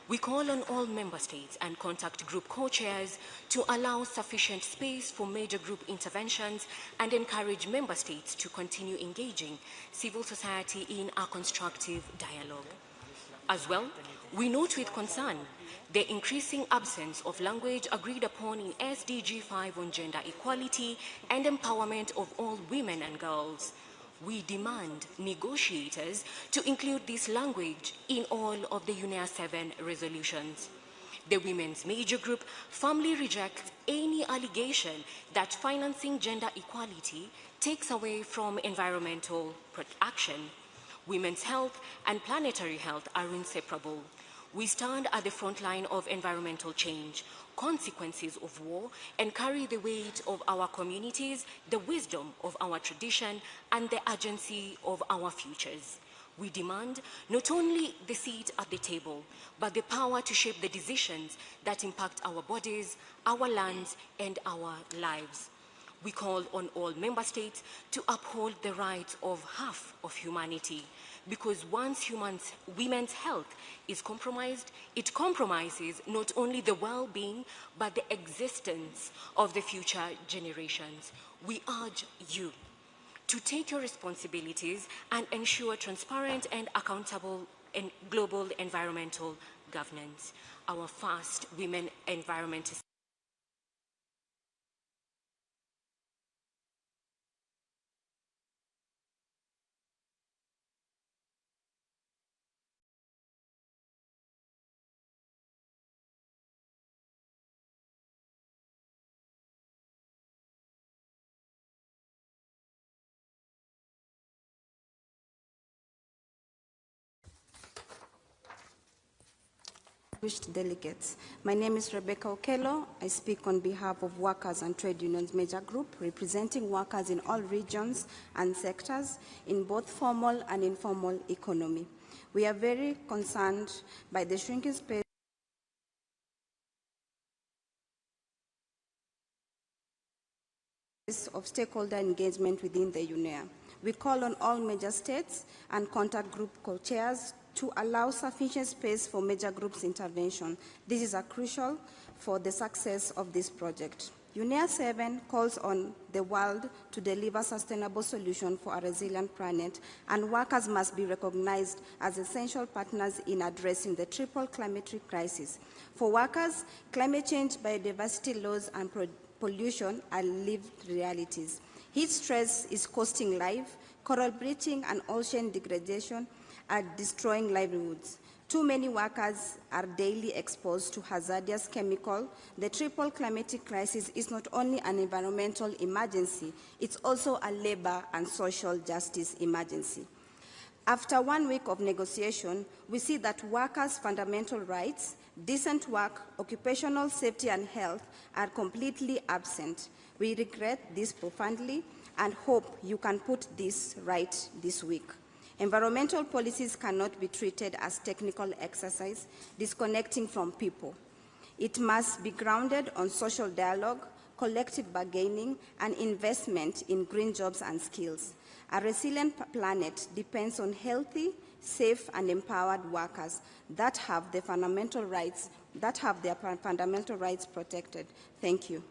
[SPEAKER 14] We call on all Member States and contact group co-chairs to allow sufficient space for major group interventions and encourage Member States to continue engaging civil society in a constructive dialogue. As well, we note with concern the increasing absence of language agreed upon in SDG 5 on gender equality and empowerment of all women and girls. We demand negotiators to include this language in all of the UNEA-7 resolutions. The Women's Major Group firmly rejects any allegation that financing gender equality takes away from environmental action. Women's health and planetary health are inseparable. We stand at the front line of environmental change, consequences of war, and carry the weight of our communities, the wisdom of our tradition, and the urgency of our futures. We demand not only the seat at the table, but the power to shape the decisions that impact our bodies, our lands, and our lives. We call on all Member States to uphold the rights of half of humanity, because once women's health is compromised, it compromises not only the well-being, but the existence of the future generations. We urge you to take your responsibilities and ensure transparent and accountable and global environmental governance. Our first women environmentalists.
[SPEAKER 15] Distinguished delegates, my name is Rebecca Okello. I speak on behalf of Workers and Trade Unions Major Group, representing workers in all regions and sectors in both formal and informal economy. We are very concerned by the shrinking space of stakeholder engagement within the UNEA. We call on all major states and contact group co-chairs to allow sufficient space for major groups' intervention. This is crucial for the success of this project. UNEA-7 calls on the world to deliver sustainable solutions for a resilient planet, and workers must be recognized as essential partners in addressing the triple climatic crisis. For workers, climate change, biodiversity loss, and pollution are lived realities. Heat stress is costing life, coral bleaching and ocean degradation are destroying livelihoods. Too many workers are daily exposed to hazardous chemicals. The triple climatic crisis is not only an environmental emergency, it's also a labor and social justice emergency. After 1 week of negotiation, we see that workers' fundamental rights, decent work, occupational safety and health are completely absent. We regret this profoundly and hope you can put this right this week. Environmental policies cannot be treated as technical exercise, disconnecting from people. It must be grounded on social dialogue, collective bargaining, and investment in green jobs and skills. A resilient planet depends on healthy, safe, and empowered workers that have their fundamental rights protected. Thank you.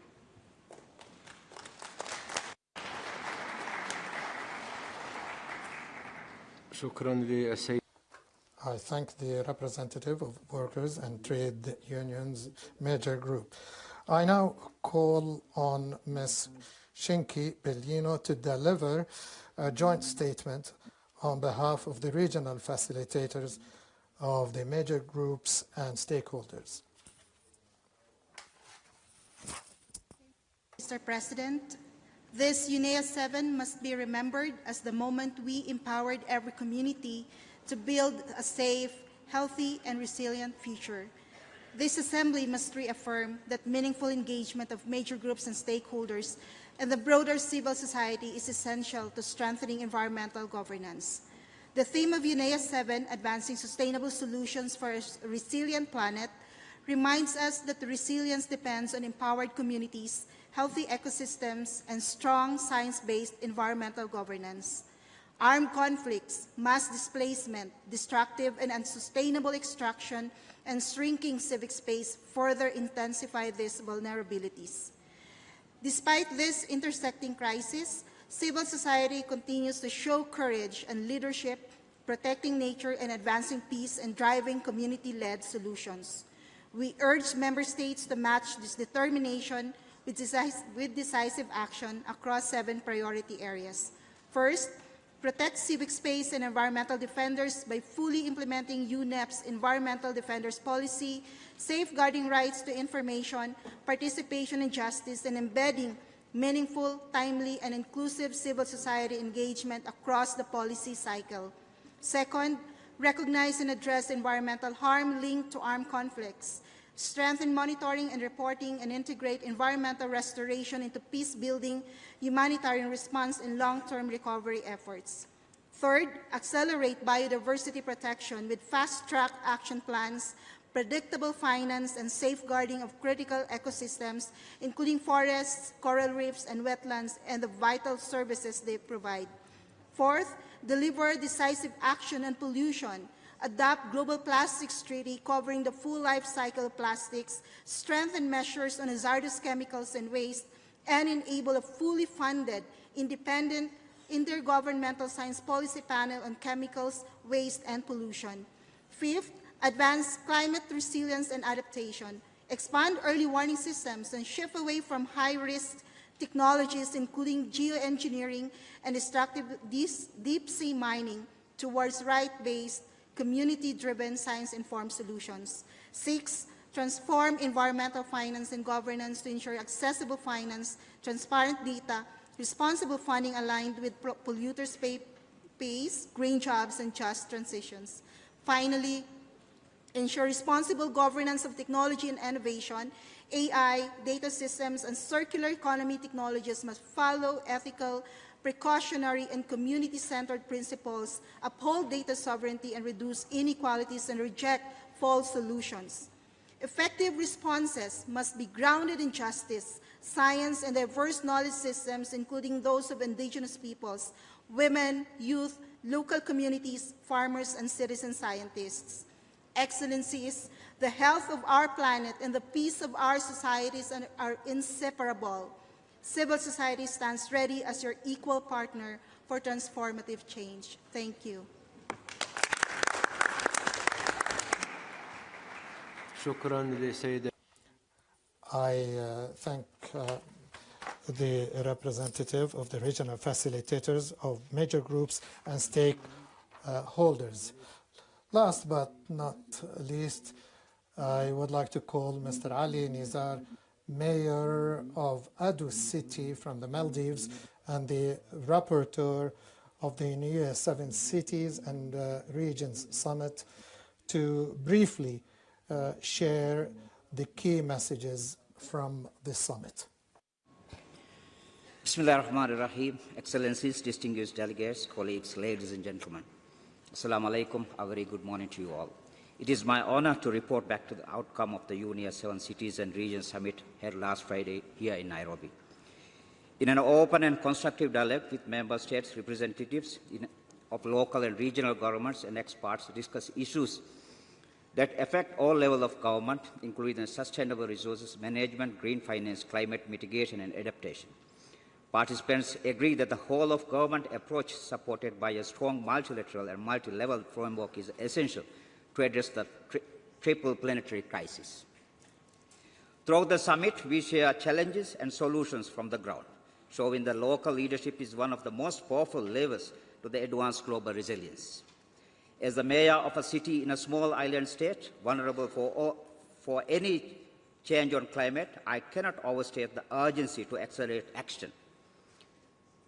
[SPEAKER 6] I thank the representative of workers and trade unions major group. I now call on Ms. Shinki Bellino to deliver a joint statement on behalf of the regional facilitators of the major groups and stakeholders.
[SPEAKER 16] Mr. President, this UNEA-7 must be remembered as the moment we empowered every community to build a safe, healthy, and resilient future. This assembly must reaffirm that meaningful engagement of major groups and stakeholders and the broader civil society is essential to strengthening environmental governance. The theme of UNEA-7, Advancing Sustainable Solutions for a Resilient Planet, reminds us that the resilience depends on empowered communities, healthy ecosystems, and strong science-based environmental governance. Armed conflicts, mass displacement, destructive and unsustainable extraction, and shrinking civic space further intensify these vulnerabilities. Despite this intersecting crisis, civil society continues to show courage and leadership, protecting nature and advancing peace and driving community-led solutions. We urge member states to match this determination with decisive action across 7 priority areas. First, protect civic space and environmental defenders by fully implementing UNEP's Environmental Defenders Policy, safeguarding rights to information, participation in justice, and embedding meaningful, timely, and inclusive civil society engagement across the policy cycle. Second, recognize and address environmental harm linked to armed conflicts. Strengthen monitoring and reporting and integrate environmental restoration into peace-building, humanitarian response, and long-term recovery efforts. Third, accelerate biodiversity protection with fast-track action plans, predictable finance, and safeguarding of critical ecosystems, including forests, coral reefs, and wetlands, and the vital services they provide. Fourth, deliver decisive action on pollution, adopt Global Plastics Treaty covering the full life cycle of plastics, strengthen measures on hazardous chemicals and waste, and enable a fully funded, independent, intergovernmental science policy panel on chemicals, waste, and pollution. Fifth, advance climate resilience and adaptation, expand early warning systems, and shift away from high-risk technologies, including geoengineering and destructive deep-sea mining, towards right-based, community-driven, science-informed solutions. 6, transform environmental finance and governance to ensure accessible finance, transparent data, responsible funding aligned with polluters pays, green jobs, and just transitions. Finally, ensure responsible governance of technology and innovation. AI, data systems, and circular economy technologies must follow ethical, precautionary, and community-centered principles, uphold data sovereignty, and reduce inequalities and reject false solutions. Effective responses must be grounded in justice, science, and diverse knowledge systems, including those of indigenous peoples, women, youth, local communities, farmers, and citizen scientists. Excellencies, the health of our planet and the peace of our societies are inseparable. Civil society stands ready as your equal partner for transformative change. Thank you.
[SPEAKER 6] I thank the representative of the regional facilitators of major groups and stakeholders. Last but not least, I would like to call Mr. Ali Nizar, Mayor of Adu City from the Maldives and the rapporteur of the UNEA-7 Cities and Regions Summit, to briefly share the key messages from this summit.
[SPEAKER 17] Bismillah ar-Rahman ar-Rahim, Excellencies, distinguished delegates, colleagues, ladies and gentlemen. Assalamu alaikum, a very good morning to you all. It is my honor to report back to the outcome of the UNEA-7 Cities and Regions Summit held last Friday here in Nairobi. In an open and constructive dialogue with member states representatives of local and regional governments and experts discuss issues that affect all levels of government, including sustainable resources management, green finance, climate mitigation, and adaptation. Participants agree that the whole of government approach supported by a strong multilateral and multi-level framework is essential to address the triple planetary crisis. Throughout the summit, we share challenges and solutions from the ground, showing that local leadership is one of the most powerful levers to the advanced global resilience. As the mayor of a city in a small island state, vulnerable for any change on climate, I cannot overstate the urgency to accelerate action.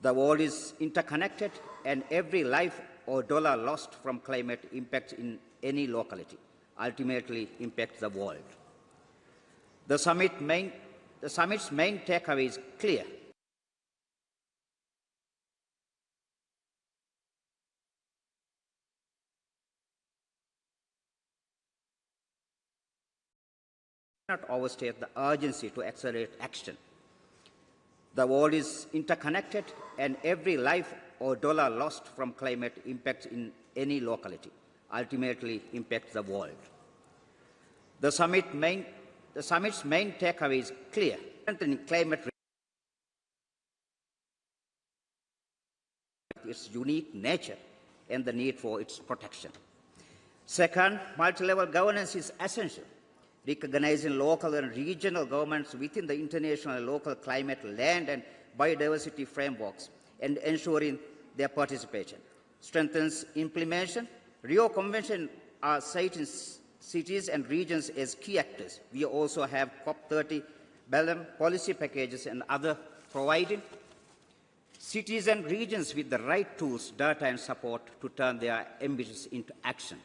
[SPEAKER 17] The world is interconnected, and every life or dollar lost from climate impacts in any locality, ultimately impacts the world. The summit's main takeaway is clear. Not overstate the urgency to accelerate action. The world is interconnected, and every life or dollar lost from climate impacts in any locality, ultimately impacts the world. The summit's main takeaway is clear. Climate its unique nature and the need for its protection. Second, multi-level governance is essential. Recognizing local and regional governments within the international and local climate, land, and biodiversity frameworks and ensuring their participation. Strengthens implementation. Rio Convention are citing cities and regions as key actors. We also have COP30, BELEM, policy packages, and other providing cities and regions with the right tools, data, and support to turn their ambitions into action.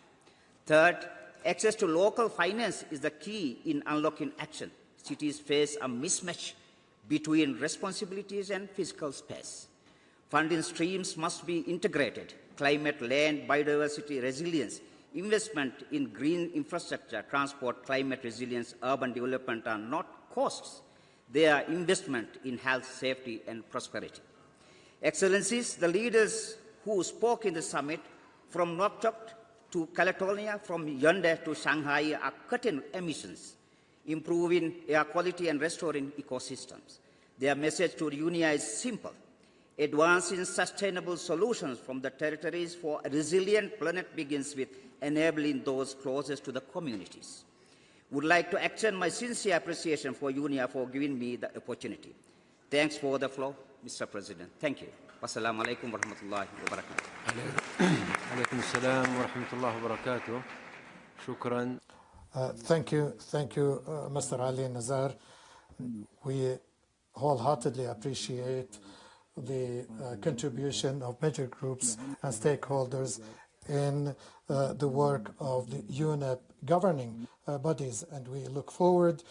[SPEAKER 17] Third, access to local finance is the key in unlocking action. Cities face a mismatch between responsibilities and physical space. Funding streams must be integrated. Climate, land, biodiversity, resilience, investment in green infrastructure, transport, climate resilience, urban development are not costs. They are investment in health, safety, and prosperity. Excellencies, the leaders who spoke in the summit from Nouakchott to Caledonia, from Yaoundé to Shanghai are cutting emissions, improving air quality and restoring ecosystems. Their message to the UNEA is simple: advancing sustainable solutions from the territories for a resilient planet begins with enabling those closest to the communities. Would like to extend my sincere appreciation for UNEA for giving me the opportunity. Thanks for the floor, Mr. President. Thank you. Wassalamu alaikum wa rahmatullahi wa barakatuh.
[SPEAKER 2] Alaikum assalam wa rahmatullahi wa barakatuh. Shukran.
[SPEAKER 6] Thank you, Mr. Ali Nazar. We wholeheartedly appreciate the contribution of major groups and stakeholders in the work of the UNEP governing bodies, and we look forward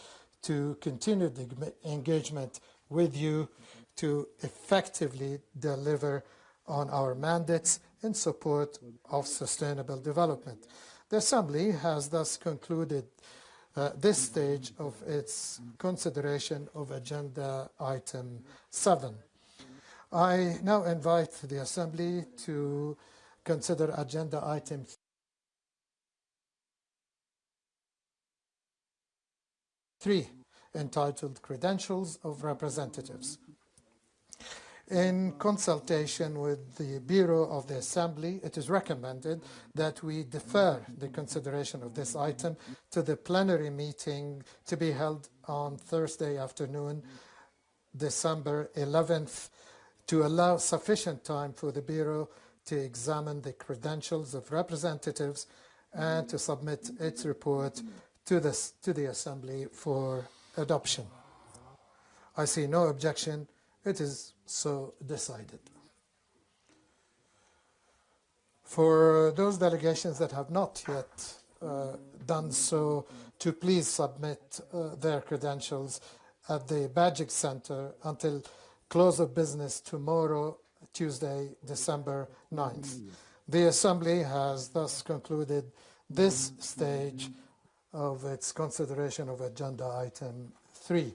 [SPEAKER 6] to continued engagement with you to effectively deliver on our mandates in support of sustainable development. The Assembly has thus concluded this stage of its consideration of Agenda Item 7. I now invite the Assembly to consider Agenda Item 3, entitled Credentials of Representatives. In consultation with the Bureau of the Assembly, it is recommended that we defer the consideration of this item to the plenary meeting to be held on Thursday afternoon, December 11th, to allow sufficient time for the Bureau to examine the credentials of representatives and to submit its report to the Assembly for adoption. I see no objection. It is so decided. For those delegations that have not yet done so, to please submit their credentials at the Badging Center until close of business tomorrow, Tuesday, December 9th. The Assembly has thus concluded this stage of its consideration of Agenda Item 3.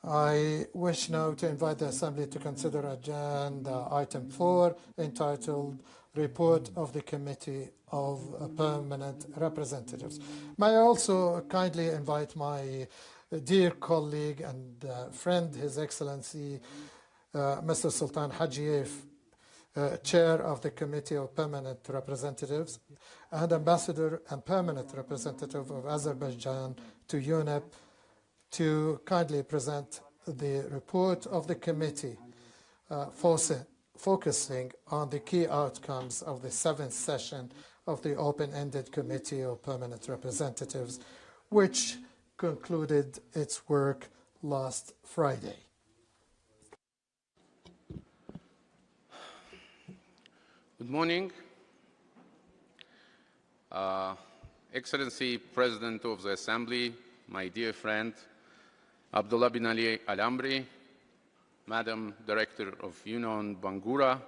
[SPEAKER 6] I wish now to invite the Assembly to consider Agenda Item 4, entitled Report of the Committee of Permanent Representatives. May I also kindly invite my dear colleague and friend, His Excellency, Mr. Sultan Hajiev, Chair of the Committee of Permanent Representatives and Ambassador and Permanent Representative of Azerbaijan to UNEP, to kindly present the report of the committee focusing on the key outcomes of the 7th session of the Open-Ended Committee of Permanent Representatives, which concluded its work last Friday.
[SPEAKER 18] Good morning. Excellency President of the Assembly, my dear friend, Abdullah bin Ali Al-Amri, Madam Director of UNON Bangura,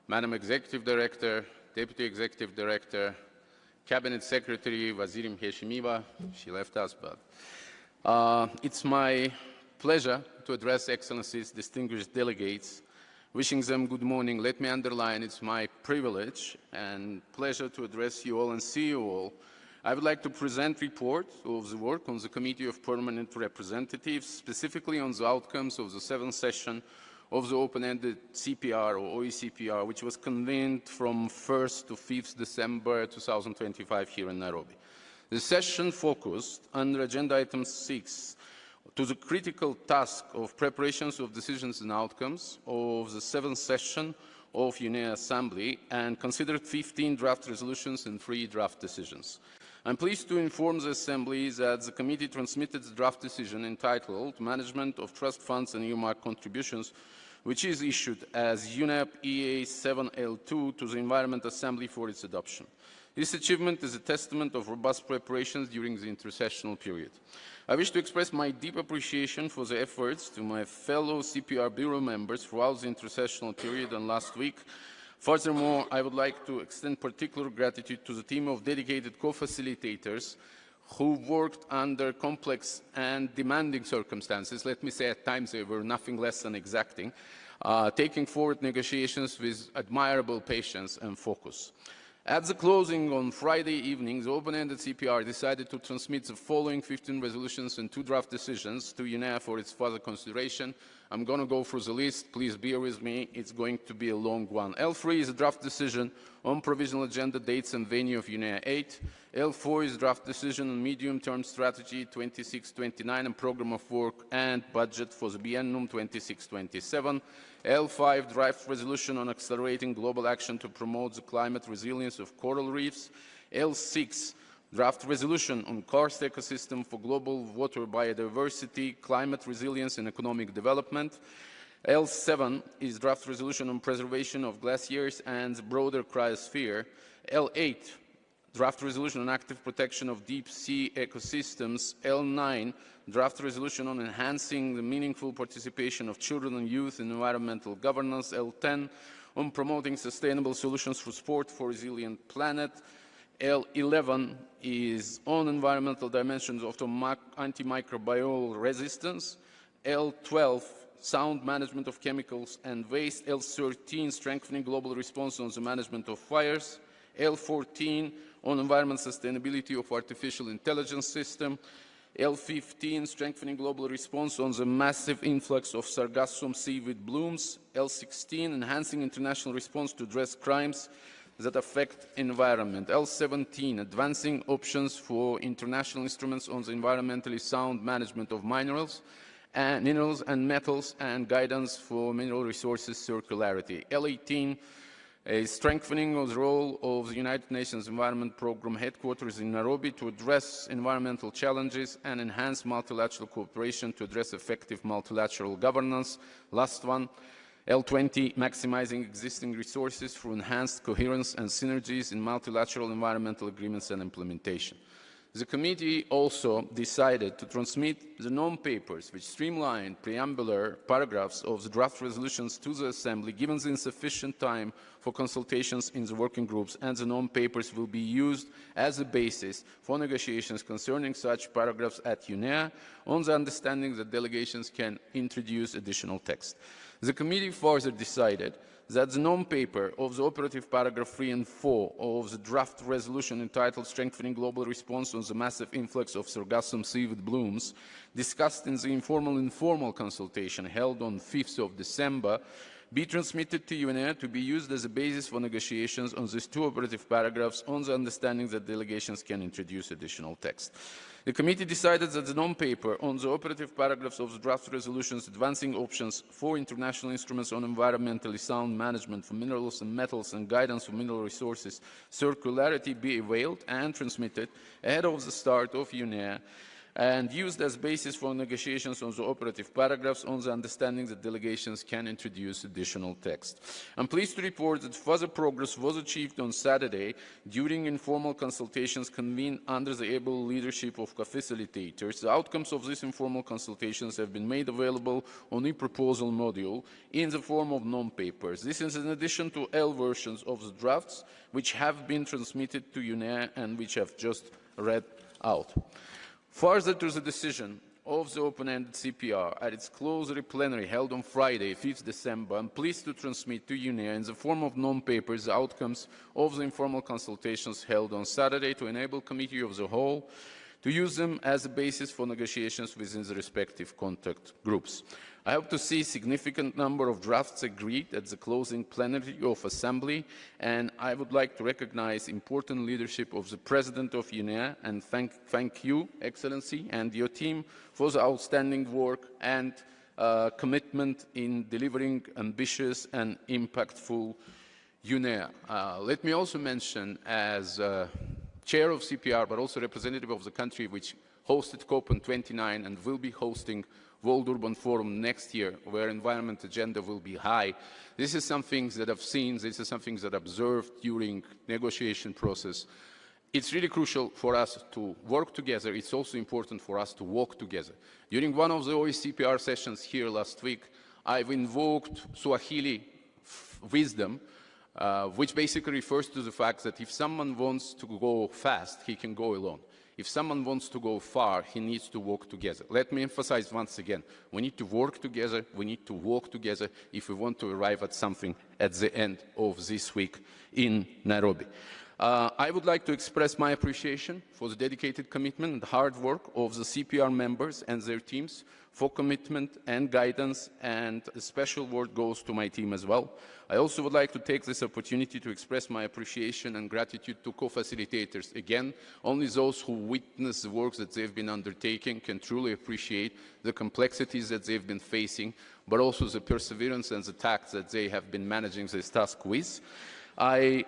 [SPEAKER 18] Madam Executive Director, Deputy Executive Director, Cabinet Secretary Wazirim Heshimiva, she left us, but it's my pleasure to address Excellencies, distinguished delegates, wishing them good morning. Let me underline, it's my privilege and pleasure to address you all and see you all. I would like to present report of the work on the Committee of Permanent Representatives, specifically on the outcomes of the 7th session of the open-ended CPR or OECPR, which was convened from 1st to 5th December 2025 here in Nairobi. The session focused under Agenda Item 6 to the critical task of preparations of decisions and outcomes of the 7th session of UNEA Assembly and considered 15 draft resolutions and 3 draft decisions. I'm pleased to inform the Assembly that the committee transmitted the draft decision entitled Management of Trust Funds and Earmark Contributions, which is issued as UNEP UNEA-7 to the Environment Assembly for its adoption. This achievement is a testament of robust preparations during the intersessional period. I wish to express my deep appreciation for the efforts to my fellow CPR Bureau members throughout the intersessional period and last week. Furthermore, I would like to extend particular gratitude to the team of dedicated co-facilitators who worked under complex and demanding circumstances. Let me say at times they were nothing less than exacting, taking forward negotiations with admirable patience and focus. At the closing on Friday evening, the open-ended CPR decided to transmit the following 15 resolutions and 2 draft decisions to UNEA for its further consideration. I'm going to go through the list. Please bear with me. It's going to be a long one. L3 is a draft decision on provisional agenda dates and venue of UNEA-8. L4 is draft decision on medium-term strategy 26-29 and program of work and budget for the biennium 26-27. L5 draft resolution on accelerating global action to promote the climate resilience of coral reefs. L6 draft resolution on karst ecosystem for global water biodiversity, climate resilience and economic development. L7 is draft resolution on preservation of glaciers and the broader cryosphere. L8 draft resolution on active protection of deep sea ecosystems. L9 draft resolution on enhancing the meaningful participation of children and youth in environmental governance. L10 on promoting sustainable solutions for sport for a resilient planet. L11 is on environmental dimensions of antimicrobial resistance. L12, sound management of chemicals and waste, L13, strengthening global response on the management of fires, L14, on environment sustainability of artificial intelligence system, L15, strengthening global response on the massive influx of sargassum seaweed blooms, L16, enhancing international response to address crimes that affect environment, L17, advancing options for international instruments on the environmentally sound management of minerals and metals and guidance for mineral resources circularity, L18, a strengthening of the role of the United Nations Environment Programme headquarters in Nairobi to address environmental challenges and enhance multilateral cooperation to address effective multilateral governance. Last one, L20, maximizing existing resources for enhanced coherence and synergies in multilateral environmental agreements and implementation. The committee also decided to transmit the non-papers which streamline preambular paragraphs of the draft resolutions to the Assembly, given the insufficient time for consultations in the working groups, and the non-papers will be used as a basis for negotiations concerning such paragraphs at UNEA, on the understanding that delegations can introduce additional text. The committee further decided that the non-paper of the operative paragraph 3 and 4 of the draft resolution entitled Strengthening Global Response on the Massive Influx of Sargassum Seaweed Blooms, discussed in the informal consultation held on 5th of December, be transmitted to UNEA to be used as a basis for negotiations on these two operative paragraphs, on the understanding that delegations can introduce additional text. The committee decided that the non-paper on the operative paragraphs of the draft resolutions advancing options for international instruments on environmentally sound management for minerals and metals and guidance for mineral resources circularity be availed and transmitted ahead of the start of UNEA and used as basis for negotiations on the operative paragraphs, on the understanding that delegations can introduce additional text. I'm pleased to report that further progress was achieved on Saturday during informal consultations convened under the able leadership of co-facilitators. The outcomes of these informal consultations have been made available on the proposal module in the form of non-papers. This is in addition to L versions of the drafts which have been transmitted to UNEA and which I've just read out. Further to the decision of the open-ended CPR at its closely plenary held on Friday, 5th December, I'm pleased to transmit to UNEA in the form of non-papers the outcomes of the informal consultations held on Saturday to enable Committee of the Whole to use them as a basis for negotiations within the respective contact groups. I hope to see a significant number of drafts agreed at the closing plenary of Assembly, and I would like to recognize important leadership of the President of UNEA and thank you, Excellency, and your team for the outstanding work and commitment in delivering ambitious and impactful UNEA. Let me also mention, as Chair of CPR, but also representative of the country which hosted COP29 and will be hosting World Urban Forum next year, where environment agenda will be high. This is something that I've seen, this is something that I've observed during negotiation process. It's really crucial for us to work together. It's also important for us to walk together. During one of the OECPR sessions here last week, I've invoked Swahili wisdom, which basically refers to the fact that if someone wants to go fast, he can go alone. If someone wants to go far, he needs to work together. Let me emphasize once again, we need to work together, we need to walk together if we want to arrive at something at the end of this week in Nairobi. I would like to express my appreciation for the dedicated commitment and hard work of the CPR members and their teams, for commitment and guidance, and a special word goes to my team as well. I also would like to take this opportunity to express my appreciation and gratitude to co-facilitators. Again, only those who witness the work that they've been undertaking can truly appreciate the complexities that they've been facing, but also the perseverance and the tact that they have been managing this task with. I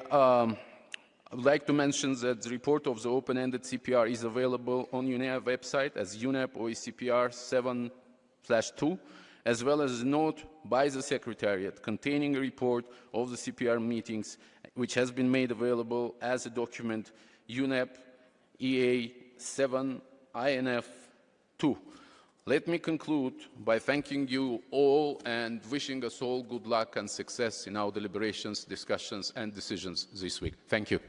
[SPEAKER 18] would like to mention that the report of the open-ended CPR is available on UNEA website as UNEP OECPR 7/2, as well as a note by the Secretariat containing a report of the CPR meetings, which has been made available as a document UNEP EA7 INF 2. Let me conclude by thanking you all and wishing us all good luck and success in our deliberations, discussions and decisions this week. Thank you.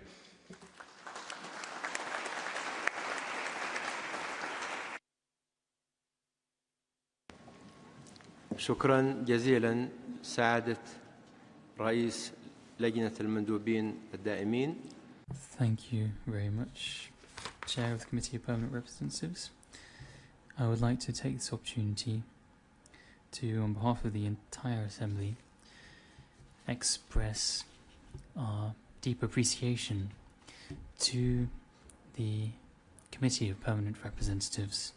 [SPEAKER 2] شكرا جزيلا سعادة رئيس لجنة المندوبين الدائمين.
[SPEAKER 19] Thank you very much, Chair of the Committee of Permanent Representatives. I would like to take this opportunity to, on behalf of the entire Assembly, express our deep appreciation to the Committee of Permanent Representatives.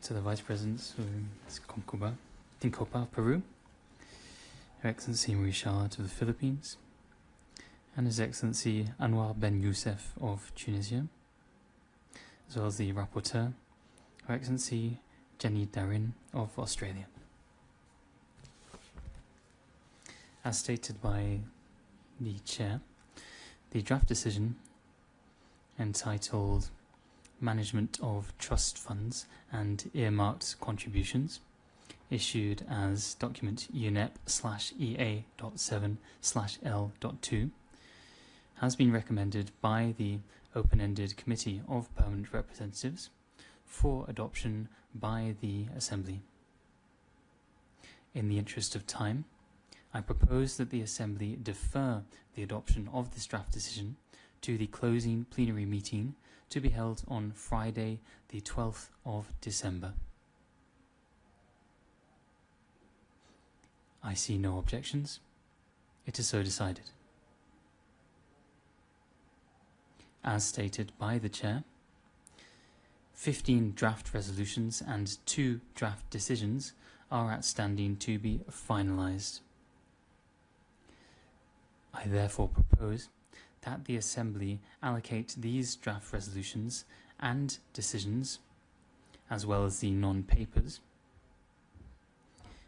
[SPEAKER 19] To the Vice President of Tincopa, Peru, Her Excellency Marie Charlotte of the Philippines, and His Excellency Anwar Ben Youssef of Tunisia, as well as the Rapporteur, Her Excellency Jenny Darin of Australia. As stated by the Chair, the draft decision entitled Management of Trust Funds and Earmarked Contributions, issued as document UNEP/EA.7/L.2, has been recommended by the Open-Ended Committee of Permanent Representatives for adoption by the Assembly. In the interest of time, I propose that the Assembly defer the adoption of this draft decision to the closing plenary meeting to be held on Friday, the 12th of December. I see no objections. It is so decided. As stated by the Chair, 15 draft resolutions and 2 draft decisions are outstanding to be finalised. I therefore propose that the Assembly allocate these draft resolutions and decisions, as well as the non-papers,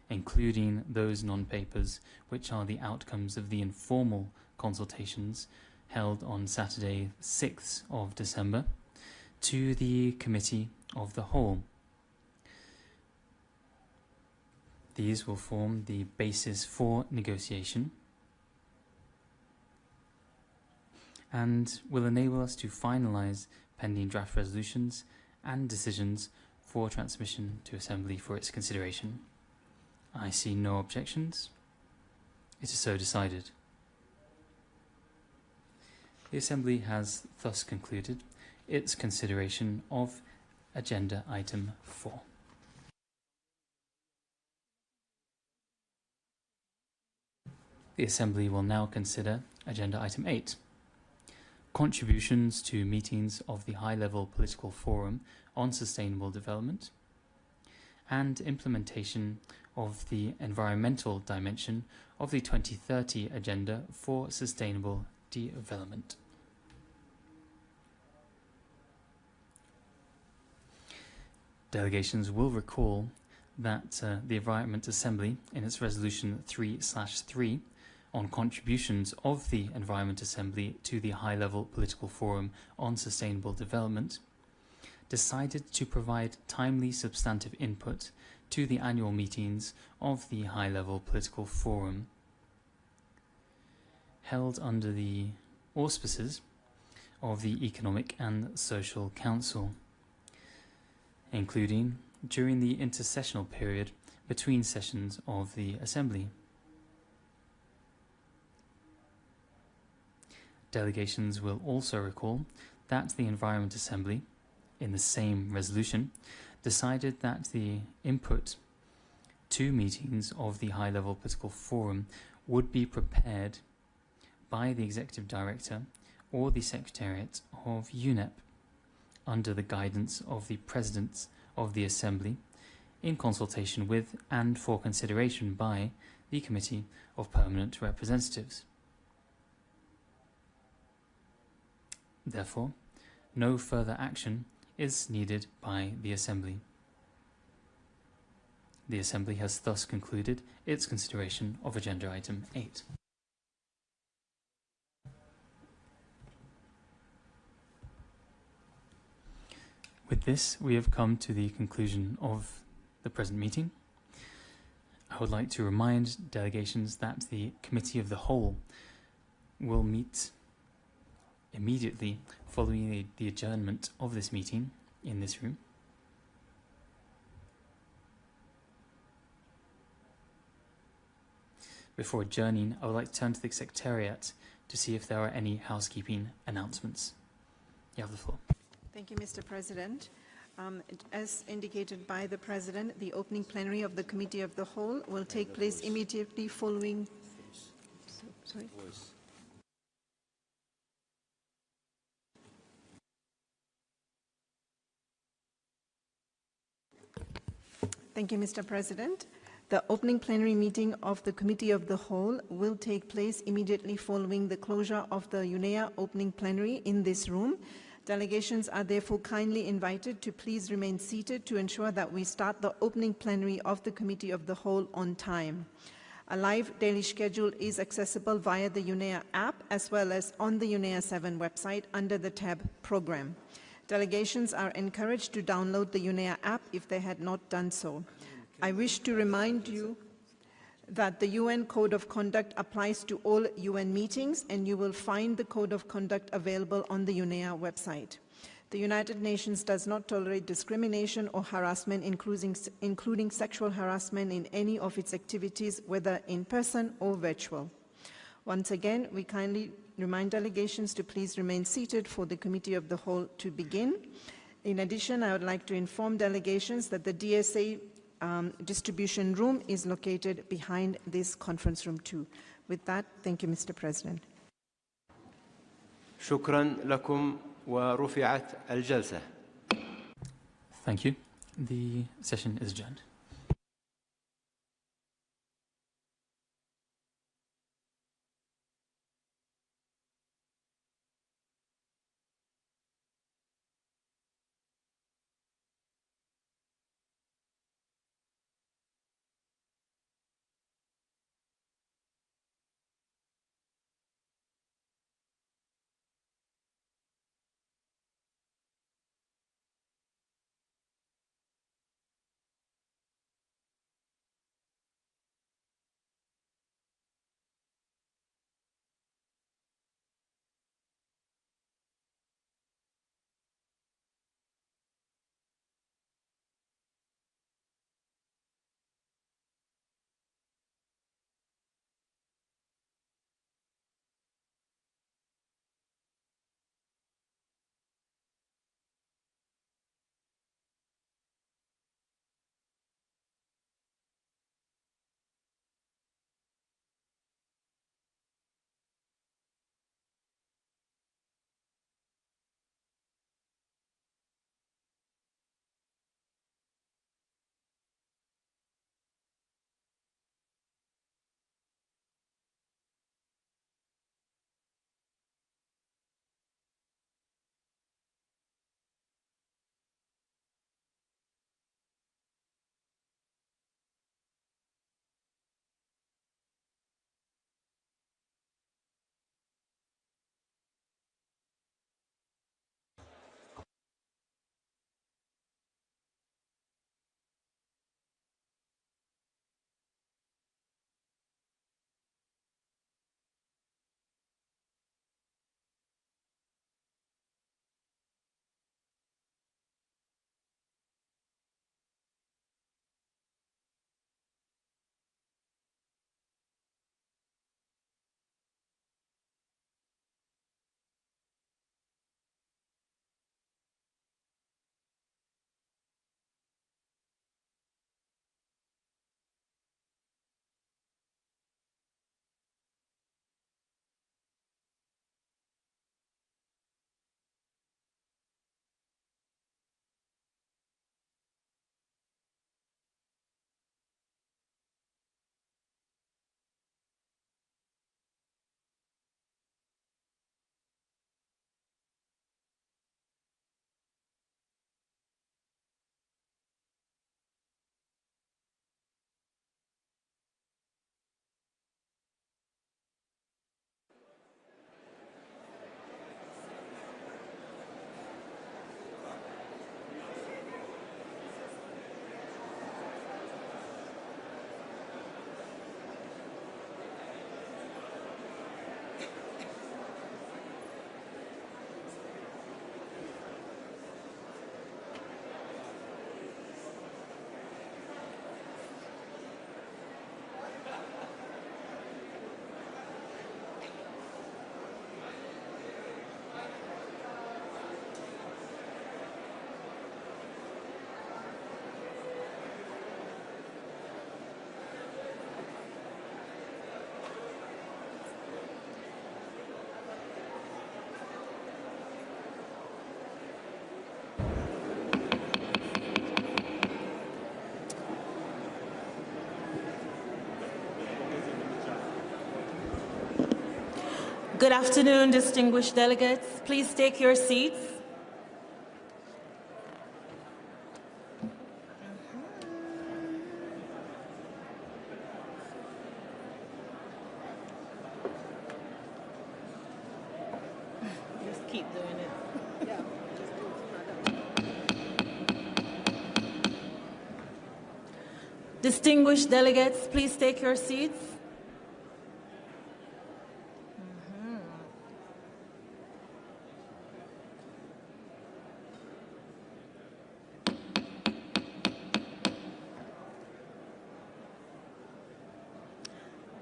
[SPEAKER 19] including those non-papers which are the outcomes of the informal consultations held on Saturday, 6th of December, to the Committee of the Whole. These will form the basis for negotiation and will enable us to finalise pending draft resolutions and decisions for transmission to Assembly for its consideration. I see no objections. It is so decided. The Assembly has thus concluded its consideration of Agenda Item 4. The Assembly will now consider Agenda Item 8. Contributions to meetings of the High-Level Political Forum on Sustainable Development and implementation of the environmental dimension of the 2030 Agenda for Sustainable Development. Delegations will recall that the Environment Assembly, in its Resolution 3/3, on contributions of the Environment Assembly to the High-Level Political Forum on Sustainable Development, decided to provide timely substantive input to the annual meetings of the High-Level Political Forum, held under the auspices of the Economic and Social Council, including during the intersessional period between sessions of the Assembly. Delegations will also recall that the Environment Assembly, in the same resolution, decided that the input to meetings of the High-Level Political Forum would be prepared by the Executive Director or the Secretariat of UNEP under the guidance of the President of the Assembly, in consultation with and for consideration by the Committee of Permanent Representatives. Therefore, no further action is needed by the Assembly. The Assembly has thus concluded its consideration of Agenda Item 8. With this, we have come to the conclusion of the present meeting. I would like to remind delegations that the Committee of the Whole will meet immediately following the adjournment of this meeting in this room. Before adjourning, I would like to turn to the Secretariat to see if there are any housekeeping announcements. You have the floor.
[SPEAKER 20] Thank you, Mr. President. As indicated by the President, the opening plenary of the Committee of the Whole will take place immediately following... Sorry? Thank you, Mr. President. The opening plenary meeting of the Committee of the Whole will take place immediately following the closure of the UNEA opening plenary in this room. Delegations are therefore kindly invited to please remain seated to ensure that we start the opening plenary of the Committee of the Whole on time. A live daily schedule is accessible via the UNEA app as well as on the UNEA-7 website under the tab Program. Delegations are encouraged to download the UNEA app if they had not done so. I wish to remind you that the UN Code of Conduct applies to all UN meetings, and you will find the Code of Conduct available on the UNEA website. The United Nations does not tolerate discrimination or harassment, including sexual harassment, in any of its activities, whether in person or virtual. Once again, we kindly remind delegations to please remain seated for the Committee of the Whole to begin. In addition, I would like to inform delegations that the DSA distribution room is located behind this conference room too. With that, thank you, Mr. President.
[SPEAKER 2] شكرا لكم ورفعت الجلسة.
[SPEAKER 19] Thank you. The session is adjourned.
[SPEAKER 21] Good afternoon, distinguished delegates. Please take your seats. Just keep doing it. Distinguished delegates, please take your seats.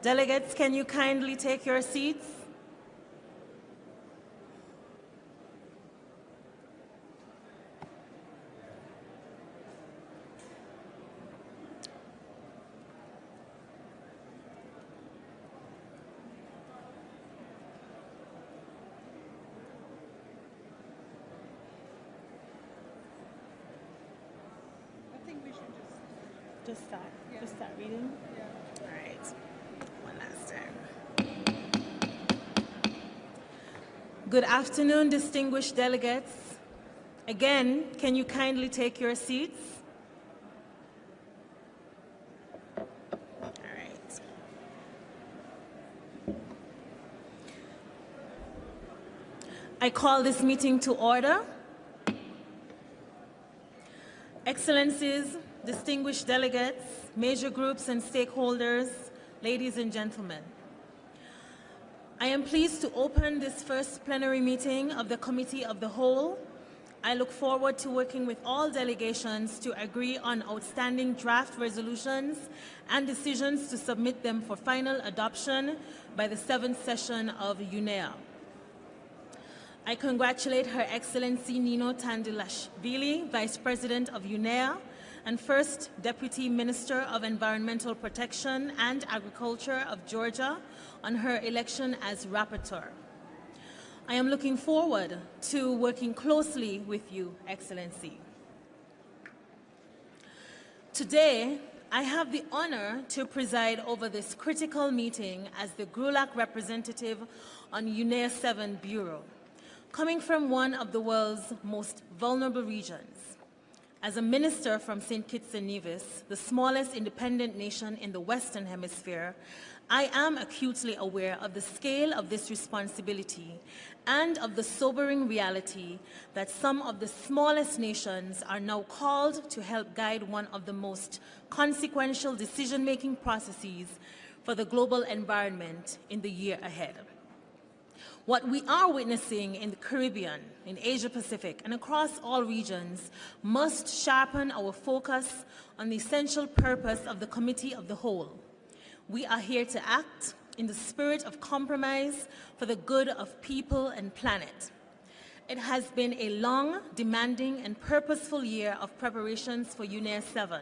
[SPEAKER 21] Delegates, can you kindly take your seats?
[SPEAKER 13] I think we should
[SPEAKER 21] Just start reading? All right. One last time. Good afternoon, distinguished delegates. Again, can you kindly take your seats? All right. I call this meeting to order. Excellencies, distinguished delegates, major groups and stakeholders, ladies and gentlemen. I am pleased to open this first plenary meeting of the Committee of the Whole. I look forward to working with all delegations to agree on outstanding draft resolutions and decisions to submit them for final adoption by the 7th session of UNEA. I congratulate Her Excellency Nino Tandilashvili, Vice President of UNEA and First Deputy Minister of Environmental Protection and Agriculture of Georgia, on her election as rapporteur. I am looking forward to working closely with you, Excellency. Today, I have the honor to preside over this critical meeting as the GRULAC representative on UNEA-7 Bureau, coming from one of the world's most vulnerable regions. As a minister from St. Kitts and Nevis, the smallest independent nation in the Western Hemisphere, I am acutely aware of the scale of this responsibility and of the sobering reality that some of the smallest nations are now called to help guide one of the most consequential decision-making processes for the global environment in the year ahead. What we are witnessing in the Caribbean, in Asia Pacific, and across all regions must sharpen our focus on the essential purpose of the Committee of the Whole. We are here to act in the spirit of compromise for the good of people and planet. It has been a long, demanding, and purposeful year of preparations for UNEA-7,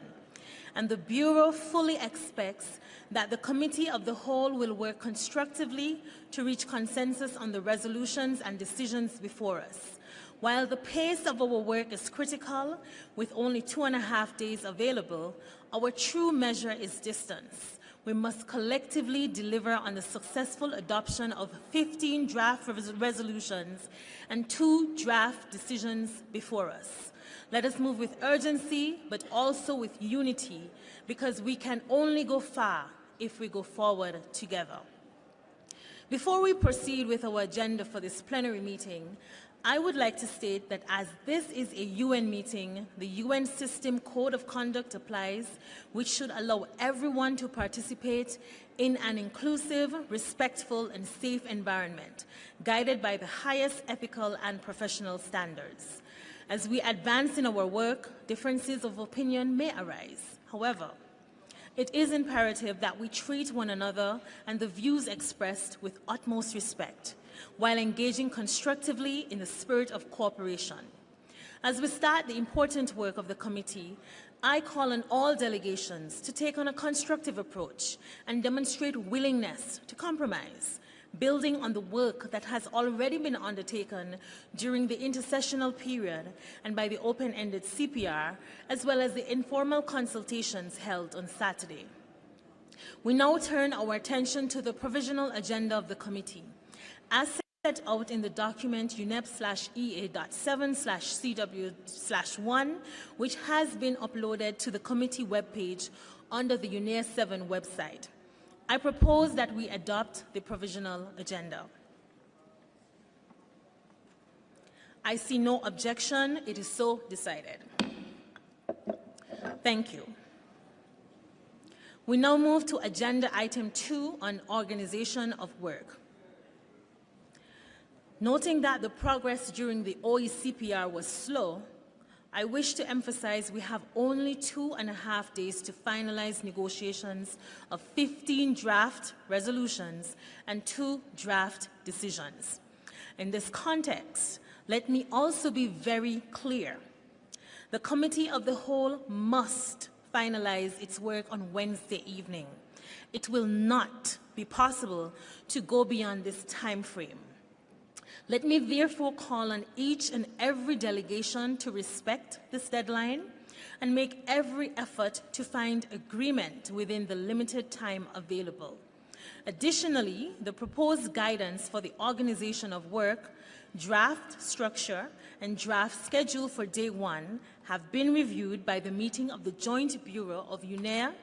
[SPEAKER 21] and the Bureau fully expects that the Committee of the Whole will work constructively to reach consensus on the resolutions and decisions before us. While the pace of our work is critical, with only 2.5 days available, our true measure is distance. We must collectively deliver on the successful adoption of 15 draft resolutions and 2 draft decisions before us. Let us move with urgency, but also with unity, because we can only go far if we go forward together. Before we proceed with our agenda for this plenary meeting, I would like to state that as this is a UN meeting, the UN System Code of Conduct applies, which should allow everyone to participate in an inclusive, respectful, and safe environment, guided by the highest ethical and professional standards. As we advance in our work, differences of opinion may arise. However, it is imperative that we treat one another and the views expressed with utmost respect, while engaging constructively in the spirit of cooperation. As we start the important work of the committee, I call on all delegations to take on a constructive approach and demonstrate willingness to compromise, building on the work that has already been undertaken during the intercessional period and by the open-ended CPR, as well as the informal consultations held on Saturday. We now turn our attention to the provisional agenda of the committee. As set out in the document UNEP/EA.7/CW/1, which has been uploaded to the committee webpage under the UNEA-7 website. I propose that we adopt the provisional agenda. I see no objection. It is so decided. Thank you. We now move to agenda item 2 on organization of work. Noting that the progress during the OECPR was slow, I wish to emphasize we have only 2.5 days to finalize negotiations of 15 draft resolutions and 2 draft decisions. In this context, let me also be very clear. The Committee of the Whole must finalize its work on Wednesday evening. It will not be possible to go beyond this time frame. Let me therefore call on each and every delegation to respect this deadline and make every effort to find agreement within the limited time available. Additionally, the proposed guidance for the organization of work, draft structure, and draft schedule for day 1 have been reviewed by the meeting of the Joint Bureau of UNEA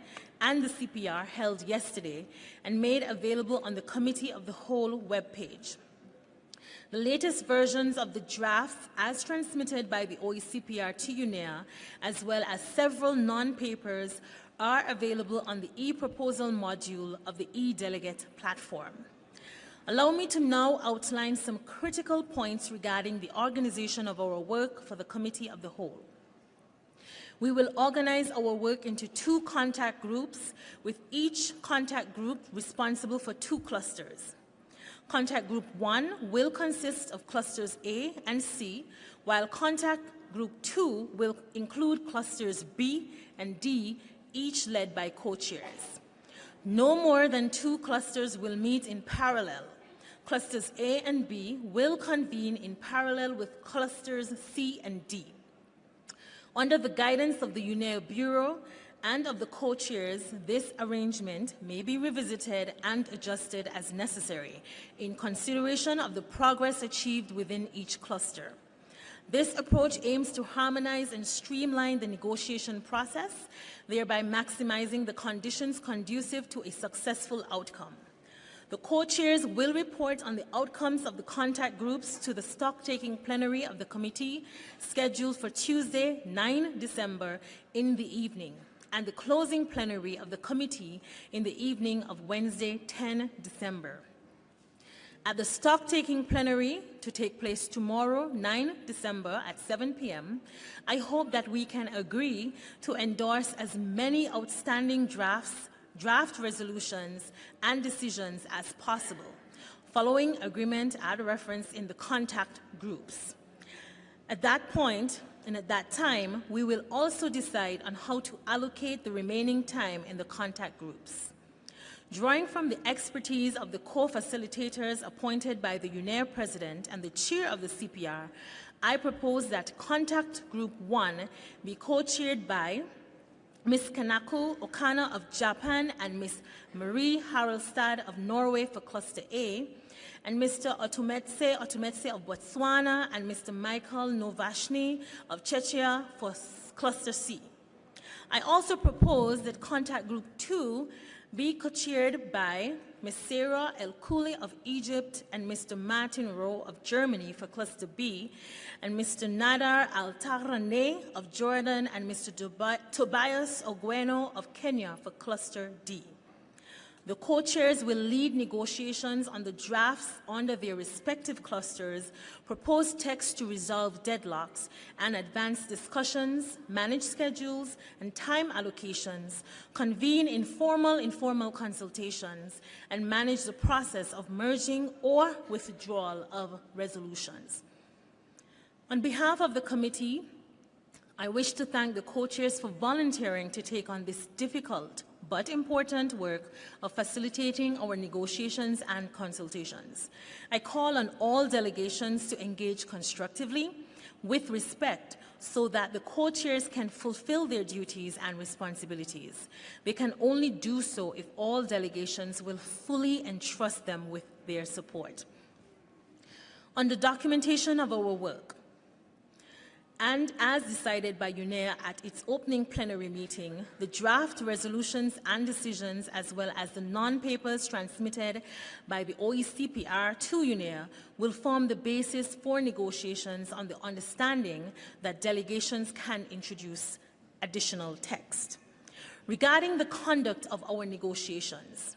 [SPEAKER 21] and the CPR held yesterday and made available on the Committee of the Whole webpage. The latest versions of the drafts as transmitted by the OECPR to UNEA, as well as several non-papers, are available on the e-proposal module of the e-delegate platform. Allow me to now outline some critical points regarding the organization of our work for the Committee of the Whole. We will organize our work into 2 contact groups, with each contact group responsible for 2 clusters. Contact Group 1 will consist of clusters A and C, while Contact Group 2 will include clusters B and D, each led by co-chairs. No more than 2 clusters will meet in parallel. Clusters A and B will convene in parallel with clusters C and D. Under the guidance of the UNEA Bureau and of the co-chairs, this arrangement may be revisited and adjusted as necessary in consideration of the progress achieved within each cluster. This approach aims to harmonize and streamline the negotiation process, thereby maximizing the conditions conducive to a successful outcome. The co-chairs will report on the outcomes of the contact groups to the stock-taking plenary of the committee, scheduled for Tuesday, 9 December in the evening, and the closing plenary of the committee in the evening of Wednesday, 10 December. At the stock-taking plenary to take place tomorrow, 9 December at 7 p.m., I hope that we can agree to endorse as many outstanding draft resolutions and decisions as possible, following agreement at reference in the contact groups. At that point, and at that time, we will also decide on how to allocate the remaining time in the contact groups. Drawing from the expertise of the co-facilitators appointed by the UNEA President and the Chair of the CPR, I propose that Contact Group 1 be co-chaired by Ms. Kanako Okana of Japan and Ms. Marie Harelstad of Norway for Cluster A, and Mr. Otumetse of Botswana and Mr. Michael Novashny of Czechia for Cluster C. I also propose that Contact Group 2 be co-chaired by Ms. Sarah El Kouli of Egypt and Mr. Martin Rowe of Germany for Cluster B, and Mr. Nadar Al-Tahrane of Jordan and Mr. Tobias Ogweno of Kenya for Cluster D. The co-chairs will lead negotiations on the drafts under their respective clusters, propose texts to resolve deadlocks, and advance discussions, manage schedules and time allocations, convene informal consultations, and manage the process of merging or withdrawal of resolutions. On behalf of the committee, I wish to thank the co-chairs for volunteering to take on this difficult but important work of facilitating our negotiations and consultations. I call on all delegations to engage constructively with respect so that the co-chairs can fulfill their duties and responsibilities. They can only do so if all delegations will fully entrust them with their support. On the documentation of our work, and as decided by UNEA at its opening plenary meeting, the draft resolutions and decisions, as well as the non-papers transmitted by the OECPR to UNEA, will form the basis for negotiations on the understanding that delegations can introduce additional text. Regarding the conduct of our negotiations,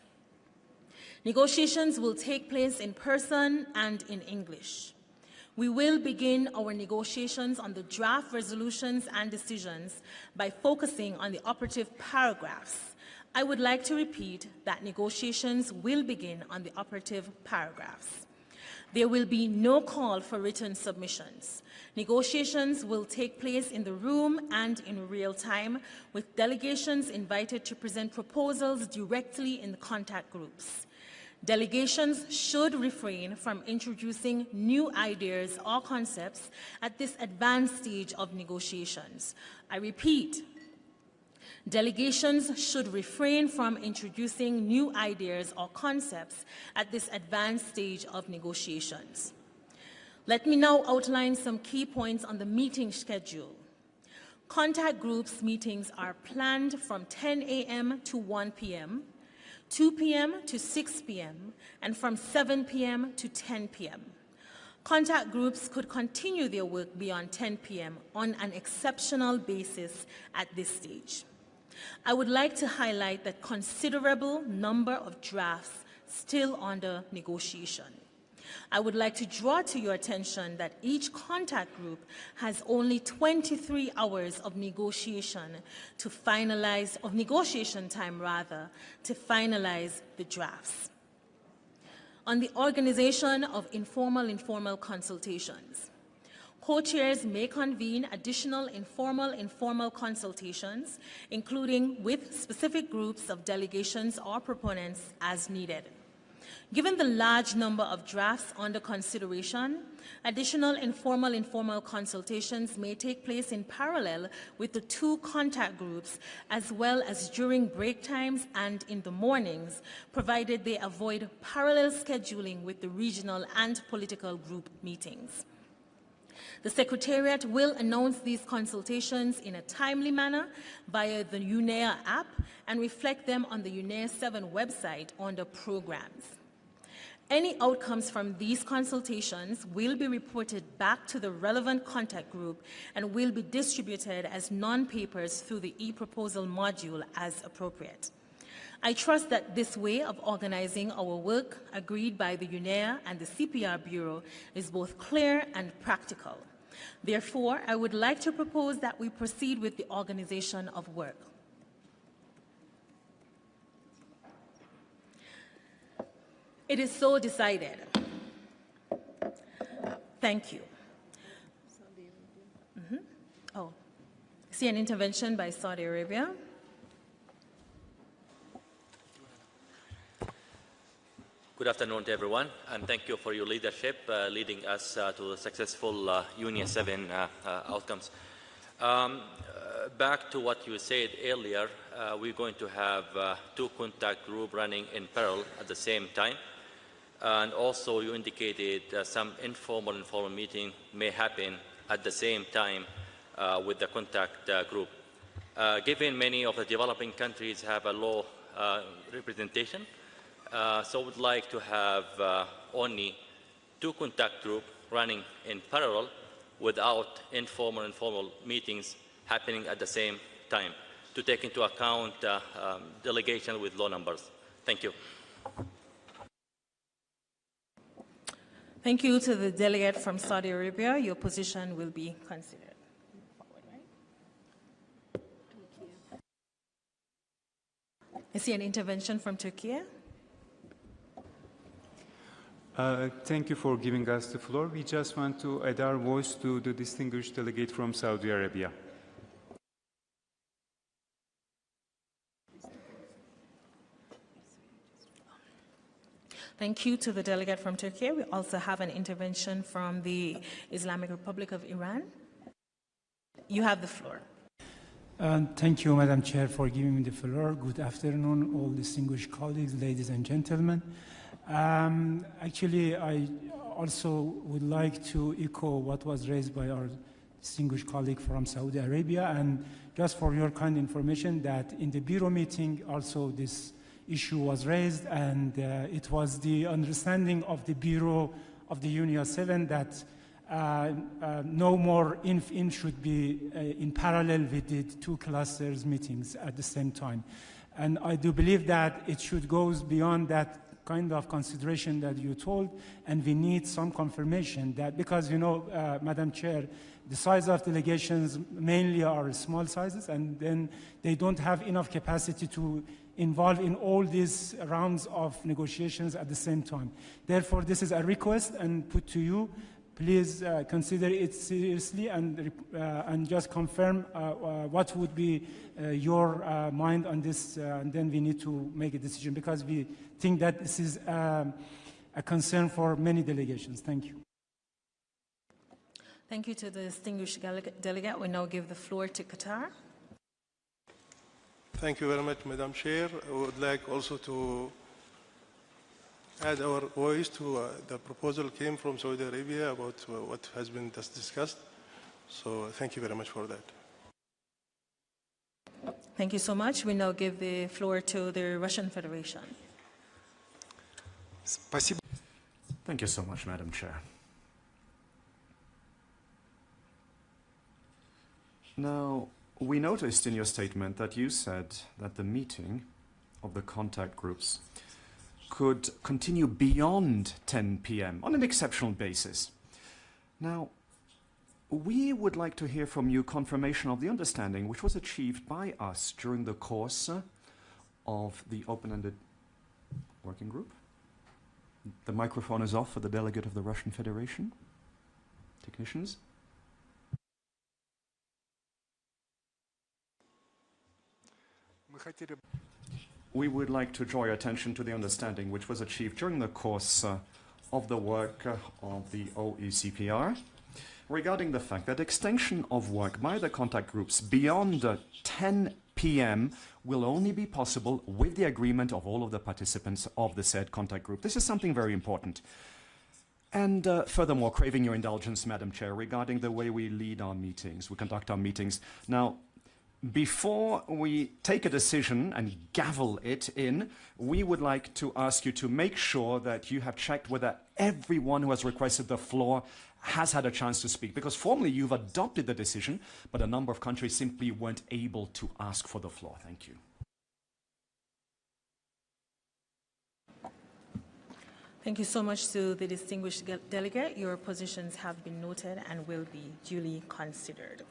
[SPEAKER 21] negotiations will take place in person and in English. We will begin our negotiations on the draft resolutions and decisions by focusing on the operative paragraphs. I would like to repeat that negotiations will begin on the operative paragraphs. There will be no call for written submissions. Negotiations will take place in the room and in real time, with delegations invited to present proposals directly in the contact groups. Delegations should refrain from introducing new ideas or concepts at this advanced stage of negotiations. I repeat, delegations should refrain from introducing new ideas or concepts at this advanced stage of negotiations. Let me now outline some key points on the meeting schedule. Contact groups meetings are planned from 10 a.m. to 1 p.m., 2 p.m. to 6 p.m., and from 7 p.m. to 10 p.m. Contact groups could continue their work beyond 10 p.m. on an exceptional basis at this stage. I would like to highlight that considerable number of drafts still under negotiation. I would like to draw to your attention that each contact group has only 23 hours of negotiation to finalize, of negotiation time rather, to finalize the drafts. On the organization of informal consultations, co-chairs may convene additional informal consultations, including with specific groups of delegations or proponents as needed. Given the large number of drafts under consideration, additional informal consultations may take place in parallel with the two contact groups, as well as during break times and in the mornings, provided they avoid parallel scheduling with the regional and political group meetings. The Secretariat will announce these consultations in a timely manner via the UNEA app and reflect them on the UNEA-7 website under programs. Any outcomes from these consultations will be reported back to the relevant contact group and will be distributed as non-papers through the e-proposal module as appropriate. I trust that this way of organizing our work, agreed by the UNEA and the CPR Bureau, is both clear and practical. Therefore, I would like to propose that we proceed with the organization of work. It is so decided. Thank you. Oh, I see an intervention by Saudi Arabia.
[SPEAKER 1] Good afternoon to everyone, and thank you for your leadership leading us to successful UNEA-7 outcomes. Back to what you said earlier, we're going to have two contact groups running in parallel at the same time. And also you indicated some informal meeting may happen at the same time with the contact group. Given many of the developing countries have a low representation, so we'd like to have only two contact groups running in parallel without informal meetings happening at the same time to take into account delegation with low numbers. Thank you.
[SPEAKER 21] Thank you to the delegate from Saudi Arabia. Your position will be considered. I see an intervention from Turkey.
[SPEAKER 22] Thank you for giving us the floor. We just want to add our voice to the distinguished delegate from Saudi Arabia.
[SPEAKER 21] Thank you to the delegate from Turkey. We also have an intervention from the Islamic Republic of Iran. You have the floor.
[SPEAKER 23] Thank you, Madam Chair, for giving me the floor. Good afternoon, all distinguished colleagues, ladies and gentlemen. Actually, I also would like to echo what was raised by our distinguished colleague from Saudi Arabia, and just for your kind information that in the Bureau meeting also this issue was raised, and it was the understanding of the Bureau of the UNEA-7 that no more INF-IN should be in parallel with the two clusters meetings at the same time. And I do believe that it should go beyond that kind of consideration that you told, and we need some confirmation that, because, you know, Madam Chair, the size of delegations mainly are small sizes, and then they don't have enough capacity to involve in all these rounds of negotiations at the same time. Therefore, this is a request and put to you. Please consider it seriously and just confirm what would be your mind on this, and then we need to make a decision, because we think that this is a concern for many delegations. Thank you.
[SPEAKER 21] Thank you to the distinguished delegate. We now give the floor to Qatar.
[SPEAKER 3] Thank you very much, Madam Chair. I would like also to add our voice to the proposal came from Saudi Arabia about what has been just discussed. So thank you very much for that.
[SPEAKER 21] Thank you so much. We now give the floor to the Russian Federation.
[SPEAKER 4] Thank you so much, Madam Chair. Now, we noticed in your statement that you said that the meeting of the contact groups could continue beyond 10 p.m. on an exceptional basis. Now, we would like to hear from you confirmation of the understanding which was achieved by us during the course of the open-ended working group. The microphone is off for the delegate of the Russian Federation. Technicians. We would like to draw your attention to the understanding which was achieved during the course of the work of the OECPR regarding the fact that extension of work by the contact groups beyond 10 p.m. will only be possible with the agreement of all of the participants of the said contact group. This is something very important. And furthermore, craving your indulgence, Madam Chair, regarding the way we lead our meetings, we conduct our meetings. Now, before we take a decision and gavel it in, we would like to ask you to make sure that you have checked whether everyone who has requested the floor has had a chance to speak. Because formally you've adopted the decision, but a number of countries simply weren't able to ask for the floor. Thank you.
[SPEAKER 21] Thank you so much to the distinguished delegate. Your positions have been noted and will be duly considered.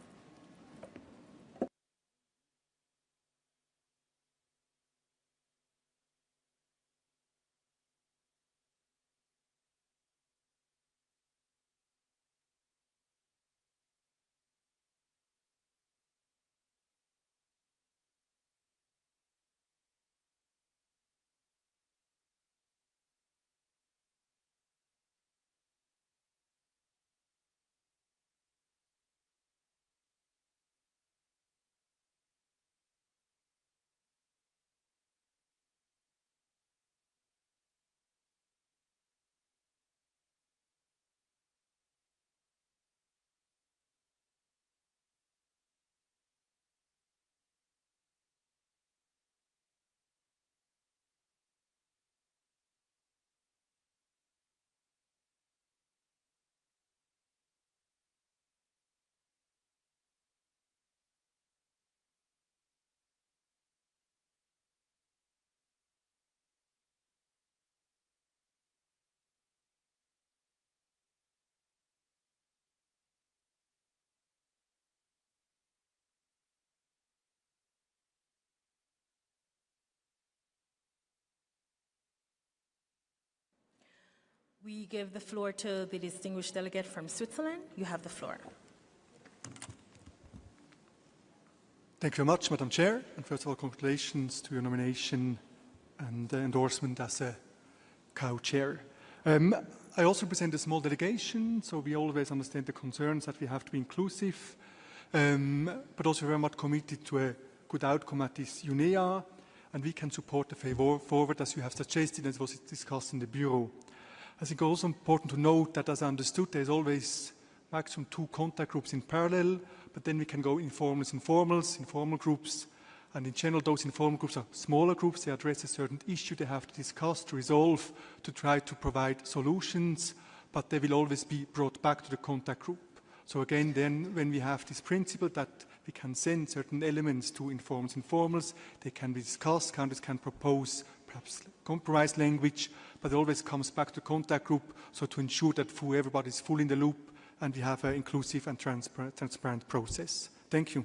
[SPEAKER 21] We give the floor to the distinguished delegate from Switzerland. You have the floor.
[SPEAKER 5] Thank you very much, Madam Chair. And first of all, congratulations to your nomination and endorsement as a co-chair. I also present a small delegation, so we always understand the concerns that we have to be inclusive, but also very much committed to a good outcome at this UNEA. and we can support the way forward as you have suggested and it was discussed in the Bureau. I think also important to note that, as I understood, there is always maximum 2 contact groups in parallel, but then we can go informals, informals, informal groups, and in general those informal groups are smaller groups. They address a certain issue they have to discuss, to resolve, to try to provide solutions, but they will always be brought back to the contact group. So again, then, when we have this principle that we can send certain elements to informals, informals, they can be discussed, countries can propose perhaps compromise language, but it always comes back to the contact group, so to ensure that everybody is fully in the loop and we have an inclusive and transparent process. Thank you.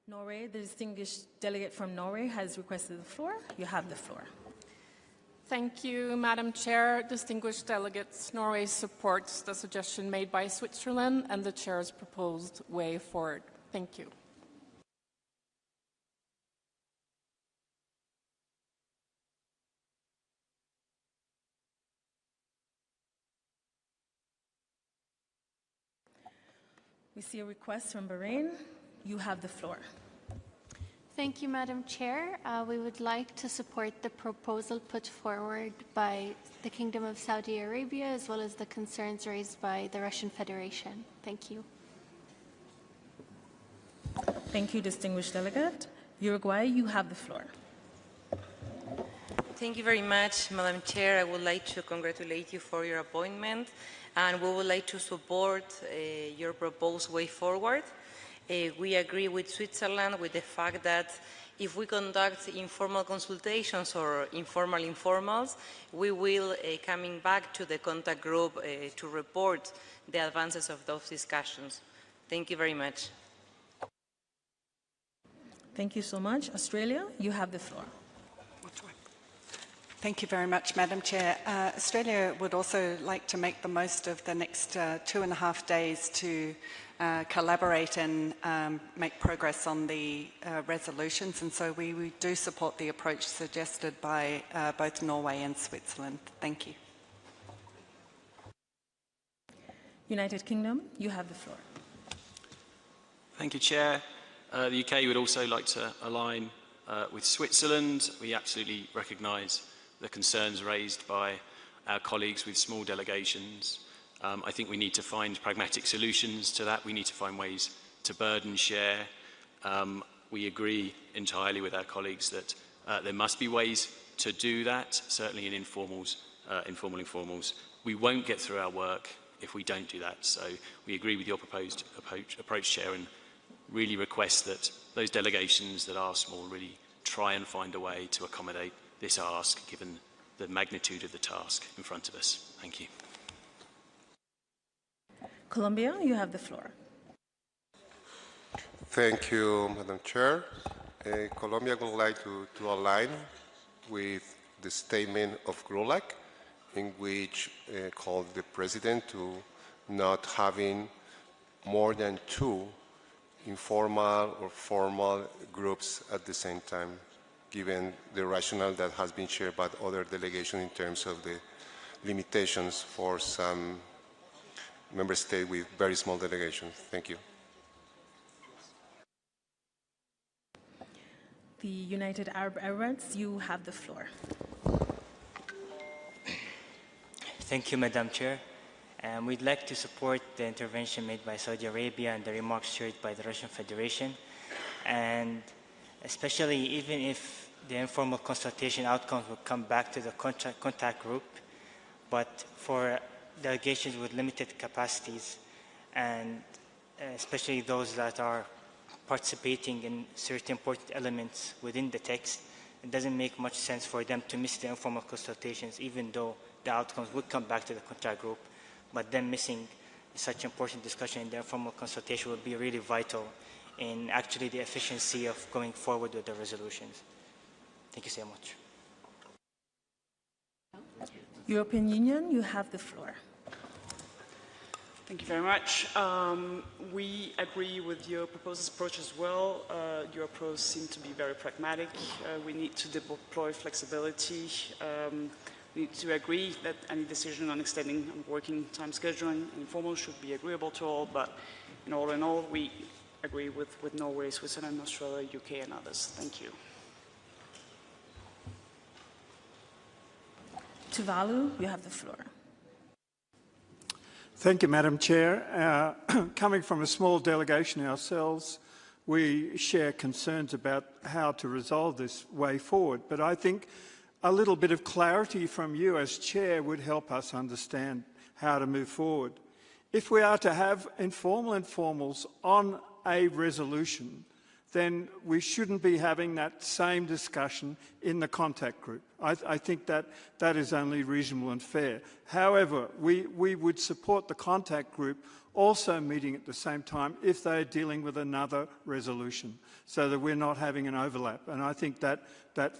[SPEAKER 21] Norway, the distinguished delegate from Norway, has requested the floor. You have the floor.
[SPEAKER 7] Thank you, Madam Chair. Distinguished delegates, Norway supports the suggestion made by Switzerland and the Chair's proposed way forward. Thank you.
[SPEAKER 21] We see a request from Bahrain. You have the floor.
[SPEAKER 8] Thank you, Madam Chair. We would like to support the proposal put forward by the Kingdom of Saudi Arabia, as well as the concerns raised by the Russian Federation. Thank you.
[SPEAKER 21] Thank you, distinguished delegate. Uruguay, you have the floor.
[SPEAKER 9] Thank you very much, Madam Chair. I would like to congratulate you for your appointment, and we would like to support your proposed way forward. We agree with Switzerland with the fact that if we conduct informal consultations or informal informals, we will coming back to the contact group to report the advances of those discussions. Thank you very much.
[SPEAKER 21] Thank you so much. Australia, you have the floor.
[SPEAKER 24] Thank you very much, Madam Chair. Australia would also like to make the most of the next 2.5 days to collaborate and make progress on the resolutions, and so we do support the approach suggested by both Norway and Switzerland. Thank you.
[SPEAKER 21] United Kingdom, you have the floor.
[SPEAKER 25] Thank you, Chair. The UK would also like to align with Switzerland. We absolutely recognise the concerns raised by our colleagues with small delegations. I think we need to find pragmatic solutions to that. We need to find ways to burden share. We agree entirely with our colleagues that there must be ways to do that, certainly in informal informals. We won't get through our work if we don't do that. So we agree with your proposed approach, Chair, and really request that those delegations that are small really try and find a way to accommodate this ask, given the magnitude of the task in front of us. Thank you.
[SPEAKER 21] Colombia, you have the floor.
[SPEAKER 26] Thank you, Madam Chair. Colombia would like to align with the statement of GRULAC, in which called the President to not having more than 2 informal or formal groups at the same time, given the rationale that has been shared by other delegations in terms of the limitations for some member states with very small delegations. Thank you.
[SPEAKER 21] The United Arab Emirates, you have the floor.
[SPEAKER 27] Thank you, Madam Chair. We'd like to support the intervention made by Saudi Arabia and the remarks shared by the Russian Federation, and especially even if the informal consultation outcomes will come back to the contact group, but for delegations with limited capacities, and especially those that are participating in certain important elements within the text, it doesn't make much sense for them to miss the informal consultations, even though the outcomes would come back to the contact group. But them missing such important discussion in the informal consultation would be really vital in actually the efficiency of going forward with the resolutions. Thank you so much.
[SPEAKER 21] European Union, you have the floor.
[SPEAKER 10] Thank you very much. We agree with your proposed approach as well. Your approach seems to be very pragmatic. We need to deploy flexibility. We need to agree that any decision on extending working time scheduling informal should be agreeable to all, but in all, we agree with Norway, Switzerland, Australia, UK, and others. Thank you.
[SPEAKER 21] Tuvalu, you have the floor.
[SPEAKER 11] Thank you, Madam Chair. Coming from a small delegation ourselves, we share concerns about how to resolve this way forward. But I think a little bit of clarity from you as Chair would help us understand how to move forward. If we are to have informal informals on a resolution, then we shouldn't be having that same discussion in the contact group. I think that is only reasonable and fair. However, we would support the contact group also meeting at the same time if they're dealing with another resolution, so that we're not having an overlap. And I think that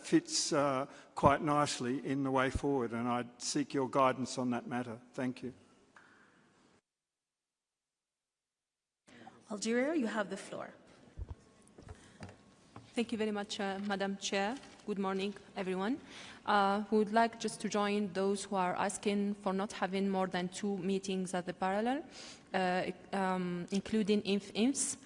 [SPEAKER 11] fits quite nicely in the way forward, and I'd seek your guidance on that matter. Thank you.
[SPEAKER 21] Algeria, you have the floor.
[SPEAKER 12] Thank you very much, Madam Chair. Good morning, everyone. We would like just to join those who are asking for not having more than 2 meetings at the parallel, including INF-INFs,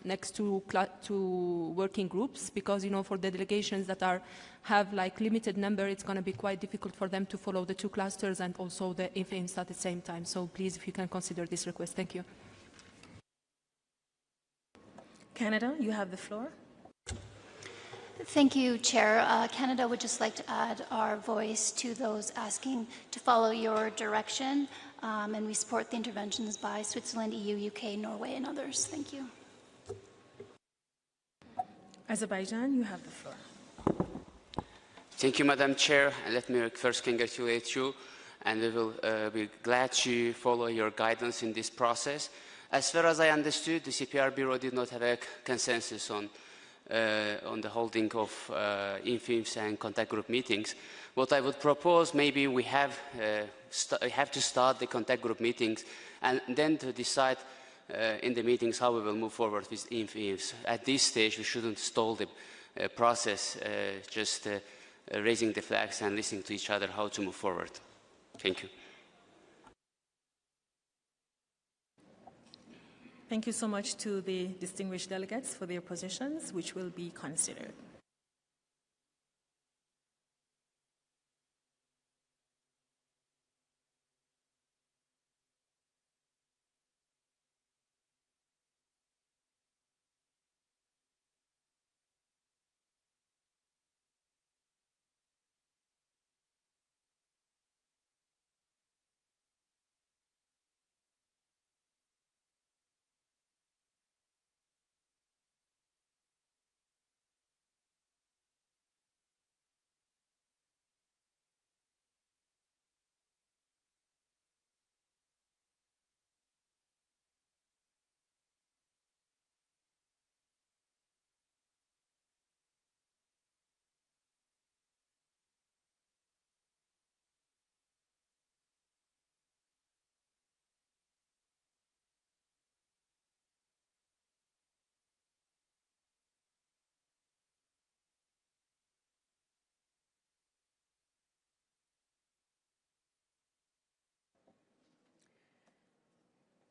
[SPEAKER 12] next to working groups, because, you know, for the delegations that have like limited number, it's going to be quite difficult for them to follow the 2 clusters and also the INF-INFs at the same time. So please, if you can consider this request. Thank you.
[SPEAKER 21] Canada, you have the floor.
[SPEAKER 8] Thank you, Chair. Canada would just like to add our voice to those asking to follow your direction, and we support the interventions by Switzerland, EU, UK, Norway, and others. Thank you.
[SPEAKER 21] Azerbaijan, you have the floor.
[SPEAKER 14] Thank you, Madam Chair, and let me first congratulate you, and we will be glad to follow your guidance in this process. As far as I understood, the CPR Bureau did not have a consensus on the holding of INF-INFs and contact group meetings. What I would propose, maybe we have to start the contact group meetings and then to decide in the meetings how we will move forward with INF-INFs. At this stage, we shouldn't stall the process, just raising the flags and listening to each other how to move forward. Thank you.
[SPEAKER 21] Thank you so much to the distinguished delegates for their positions, which will be considered.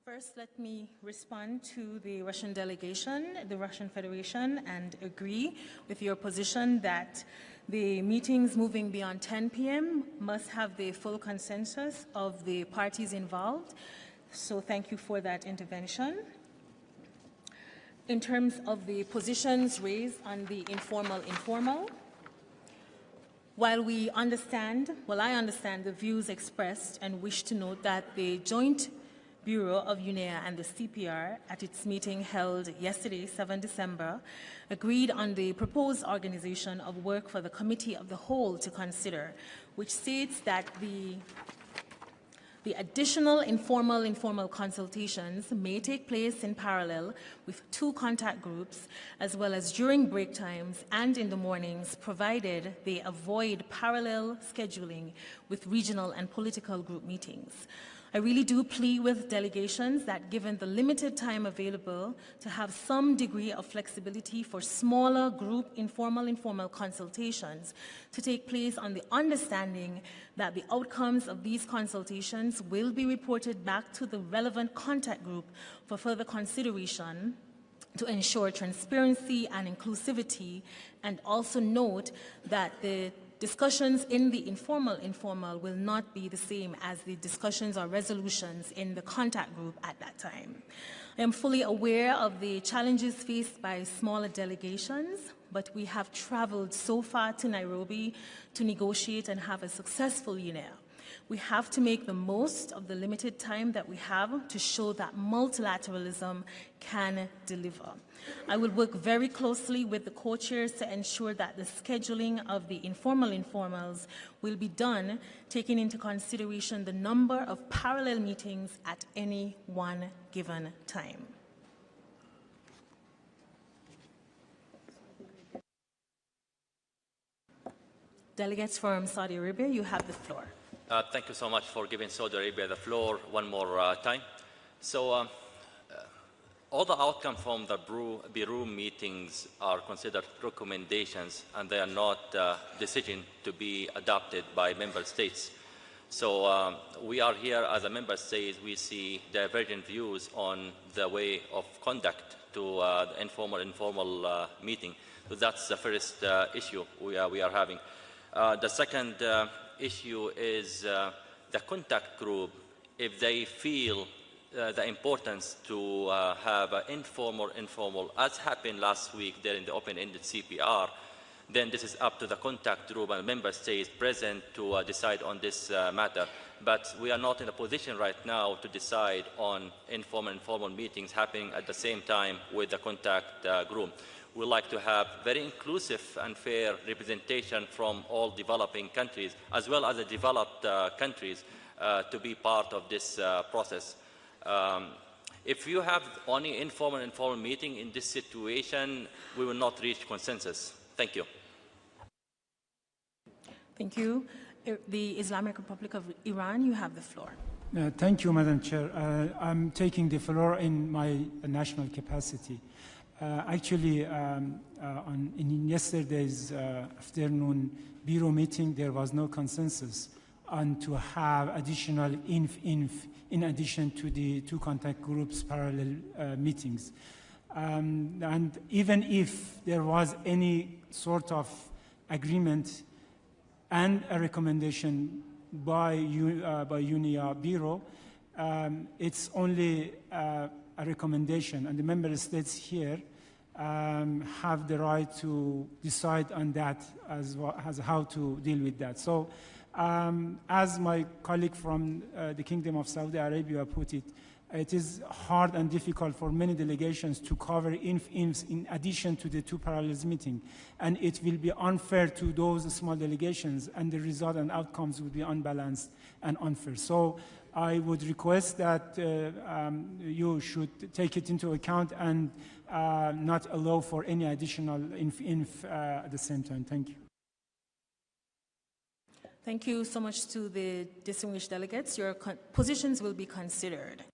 [SPEAKER 21] First, let me respond to the Russian delegation, the Russian Federation, and agree with your position that the meetings moving beyond 10 p.m. must have the full consensus of the parties involved. So thank you for that intervention. In terms of the positions raised on the informal, while I understand the views expressed and wish to note that the joint Bureau of UNEA and the CPR at its meeting held yesterday, 7 December, agreed on the proposed organization of work for the Committee of the Whole to consider, which states that the additional informal consultations may take place in parallel with 2 contact groups, as well as during break times and in the mornings, provided they avoid parallel scheduling with regional and political group meetings. I really do plead with delegations that, given the limited time available, to have some degree of flexibility for smaller group informal consultations to take place on the understanding that the outcomes of these consultations will be reported back to the relevant contact group for further consideration to ensure transparency and inclusivity, and also note that the discussions in the informal will not be the same as the discussions or resolutions in the contact group at that time. I am fully aware of the challenges faced by smaller delegations, but we have traveled so far to Nairobi to negotiate and have a successful UNEA. We have to make the most of the limited time that we have to show that multilateralism can deliver. I will work very closely with the co-chairs to ensure that the scheduling of the informals will be done, taking into consideration the number of parallel meetings at any one given time. Delegates from Saudi Arabia, you have the floor.
[SPEAKER 1] Thank you so much for giving Saudi Arabia the floor one more time. So all the outcomes from the Bureau meetings are considered recommendations, and they are not decisions to be adopted by member states. So we are here as a member state. We see divergent views on the way of conduct to the informal meeting. So that's the first issue we are having. The second issue is the contact group. If they feel the importance to have an informal, as happened last week there in the open-ended CPR, then this is up to the contact group and member states present to decide on this matter. But we are not in a position right now to decide on informal meetings happening at the same time with the contact group. We like to have very inclusive and fair representation from all developing countries, as well as the developed countries, to be part of this process. If you have only informal meeting in this situation, we will not reach consensus. Thank you.
[SPEAKER 21] Thank you. The Islamic Republic of Iran, you have the floor.
[SPEAKER 23] Thank you, Madam Chair. I'm taking the floor in my national capacity. Actually, in yesterday's afternoon Bureau meeting, there was no consensus on to have additional in addition to the 2 contact groups parallel meetings. And even if there was any sort of agreement and a recommendation by UNEA Bureau, it's only a recommendation, and the member states here have the right to decide on that as how to deal with that. So as my colleague from the Kingdom of Saudi Arabia put it, it is hard and difficult for many delegations to cover in addition to the 2 parallel meetings, and it will be unfair to those small delegations, and the result and outcomes will be unbalanced and unfair. So I would request that you should take it into account and not allow for any additional at the same time. Thank you.
[SPEAKER 21] Thank you so much to the distinguished delegates. Your positions will be considered.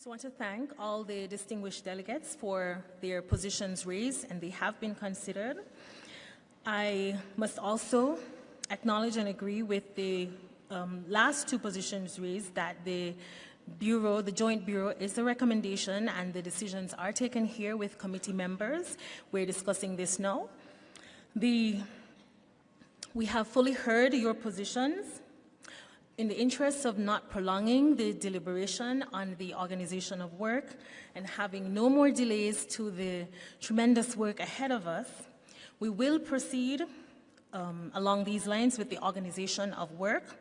[SPEAKER 21] So I want to thank all the distinguished delegates for their positions raised, and they have been considered. I must also acknowledge and agree with the last two positions raised, that the Bureau, the Joint Bureau, is the recommendation and the decisions are taken here with committee members. We're discussing this now. We have fully heard your positions. In the interest of not prolonging the deliberation on the organization of work and having no more delays to the tremendous work ahead of us, we will proceed along these lines with the organization of work.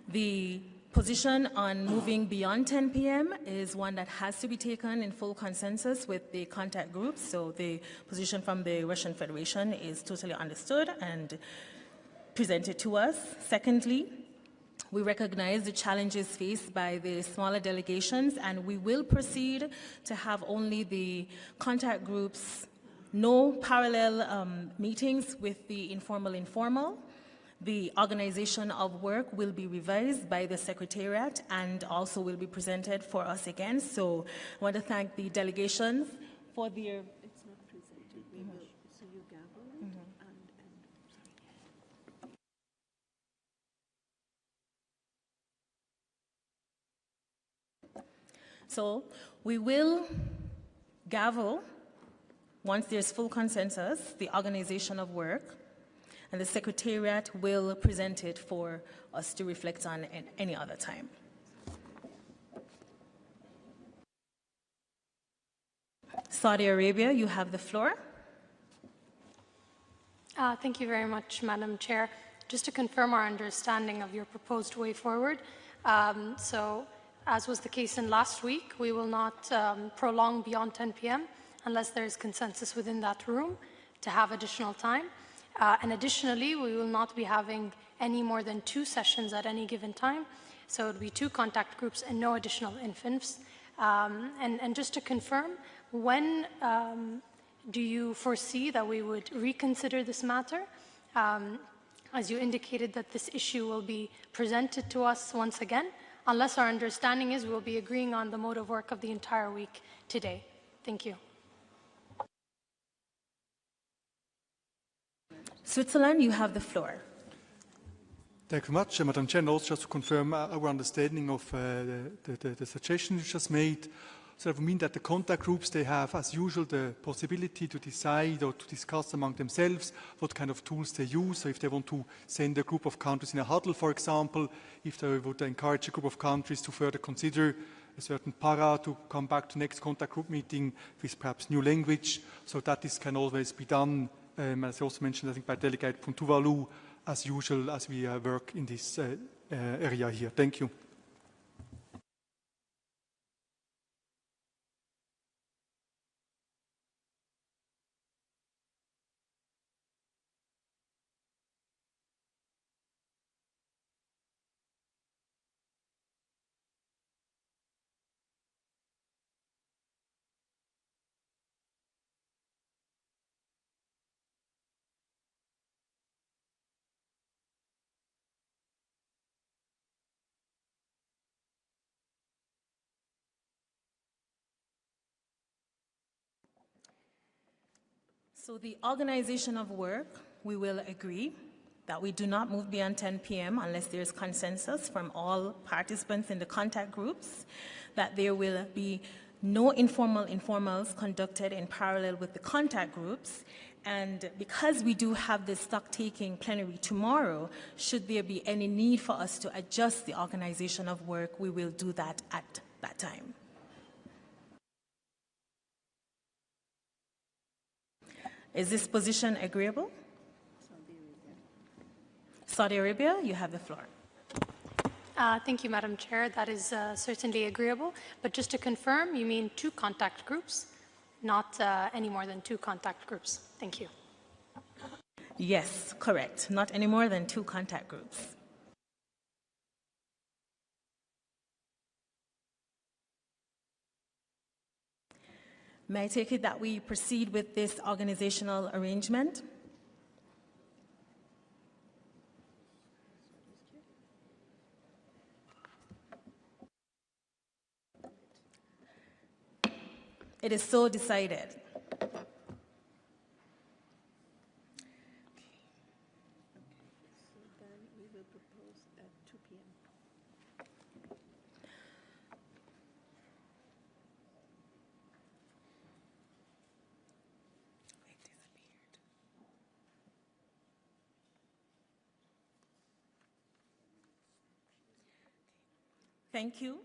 [SPEAKER 21] The position on moving beyond 10 p.m. is one that has to be taken in full consensus with the contact groups, so the position from the Russian Federation is totally understood and presented to us. Secondly, we recognize the challenges faced by the smaller delegations, and we will proceed to have only the contact groups, no parallel meetings with the informal. The organization of work will be revised by the Secretariat and also will be presented for us again. So I want to thank the delegations for their...
[SPEAKER 2] It's not presented. We will, so you gavel it and
[SPEAKER 21] So we will gavel, once there's full consensus, the organization of work, and the Secretariat will present it for us to reflect on at any other time. Saudi Arabia, you have the floor.
[SPEAKER 6] Thank you very much, Madam Chair. Just to confirm our understanding of your proposed way forward, so as was the case in last week, we will not prolong beyond 10 p.m. unless there is consensus within that room to have additional time. And additionally, we will not be having any more than 2 sessions at any given time. So it would be 2 contact groups and no additional infants. And just to confirm, when do you foresee that we would reconsider this matter? As you indicated that this issue will be presented to us once again, unless our understanding is we'll be agreeing on the mode of work of the entire week today. Thank you.
[SPEAKER 21] Switzerland, you have the floor.
[SPEAKER 5] Thank you very much, Madam Chair. And also just to confirm our understanding of the suggestion you just made. So that would mean that the contact groups, they have, as usual, the possibility to decide or to discuss among themselves what kind of tools they use. So if they want to send a group of countries in a huddle, for example, if they would encourage a group of countries to further consider a certain para to come back to next contact group meeting with perhaps new language. So that this can always be done, as I also mentioned, I think by Delegate Puntuvalu, as usual, as we work in this area here. Thank you.
[SPEAKER 21] So the organization of work, we will agree that we do not move beyond 10 p.m. unless there is consensus from all participants in the contact groups, that there will be no informals conducted in parallel with the contact groups. And because we do have the stock-taking plenary tomorrow, should there be any need for us to adjust the organization of work, we will do that at that time. Is this position agreeable? Saudi Arabia, you have the floor.
[SPEAKER 6] Thank you, Madam Chair. That is certainly agreeable. But just to confirm, you mean 2 contact groups, not any more than 2 contact groups. Thank you.
[SPEAKER 21] Yes, correct. Not any more than 2 contact groups. May I take it that we proceed with this organizational arrangement? It is so decided. Thank you.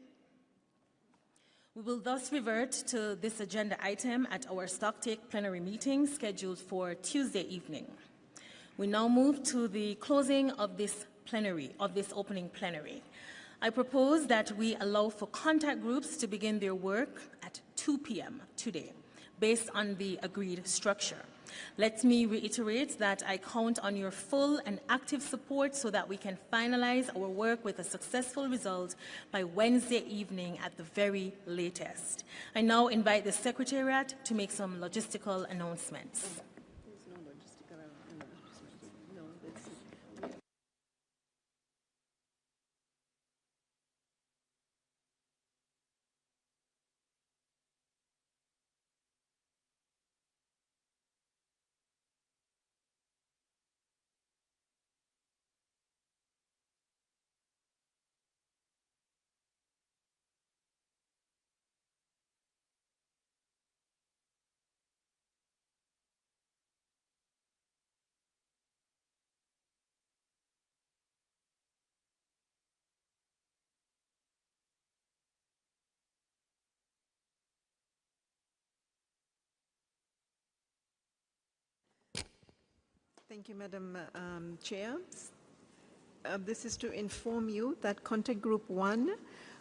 [SPEAKER 21] We will thus revert to this agenda item at our stocktake plenary meeting scheduled for Tuesday evening. We now move to the closing of this opening plenary. I propose that we allow for contact groups to begin their work at 2 p.m. today, based on the agreed structure. Let me reiterate that I count on your full and active support so that we can finalize our work with a successful result by Wednesday evening at the very latest. I now invite the Secretariat to make some logistical announcements.
[SPEAKER 2] Thank you, Madam Chair. This is to inform you that Contact Group 1,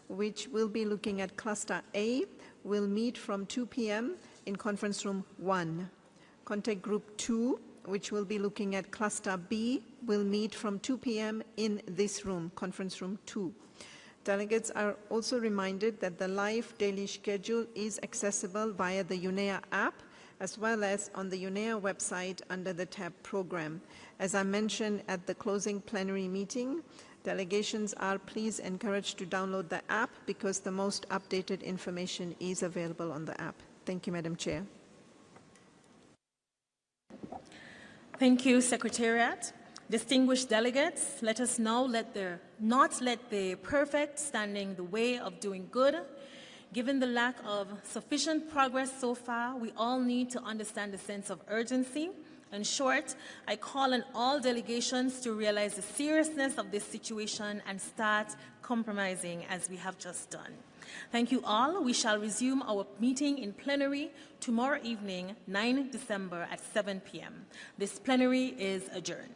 [SPEAKER 2] which will be looking at Cluster A, will meet from 2 p.m. in Conference Room 1. Contact Group 2, which will be looking at Cluster B, will meet from 2 p.m. in this room, Conference Room 2. Delegates are also reminded that the live daily schedule is accessible via the UNEA app, as well as on the UNEA website under the tab Program. As I mentioned at the closing plenary meeting, delegations are please encouraged to download the app because the most updated information is available on the app. Thank you, Madam Chair.
[SPEAKER 21] Thank you, Secretariat. Distinguished delegates, let us now not let the perfect stand in the way of doing good. Given the lack of sufficient progress so far, we all need to understand the sense of urgency. In short, I call on all delegations to realize the seriousness of this situation and start compromising as we have just done. Thank you all. We shall resume our meeting in plenary tomorrow evening, 9 December at 7 p.m. This plenary is adjourned.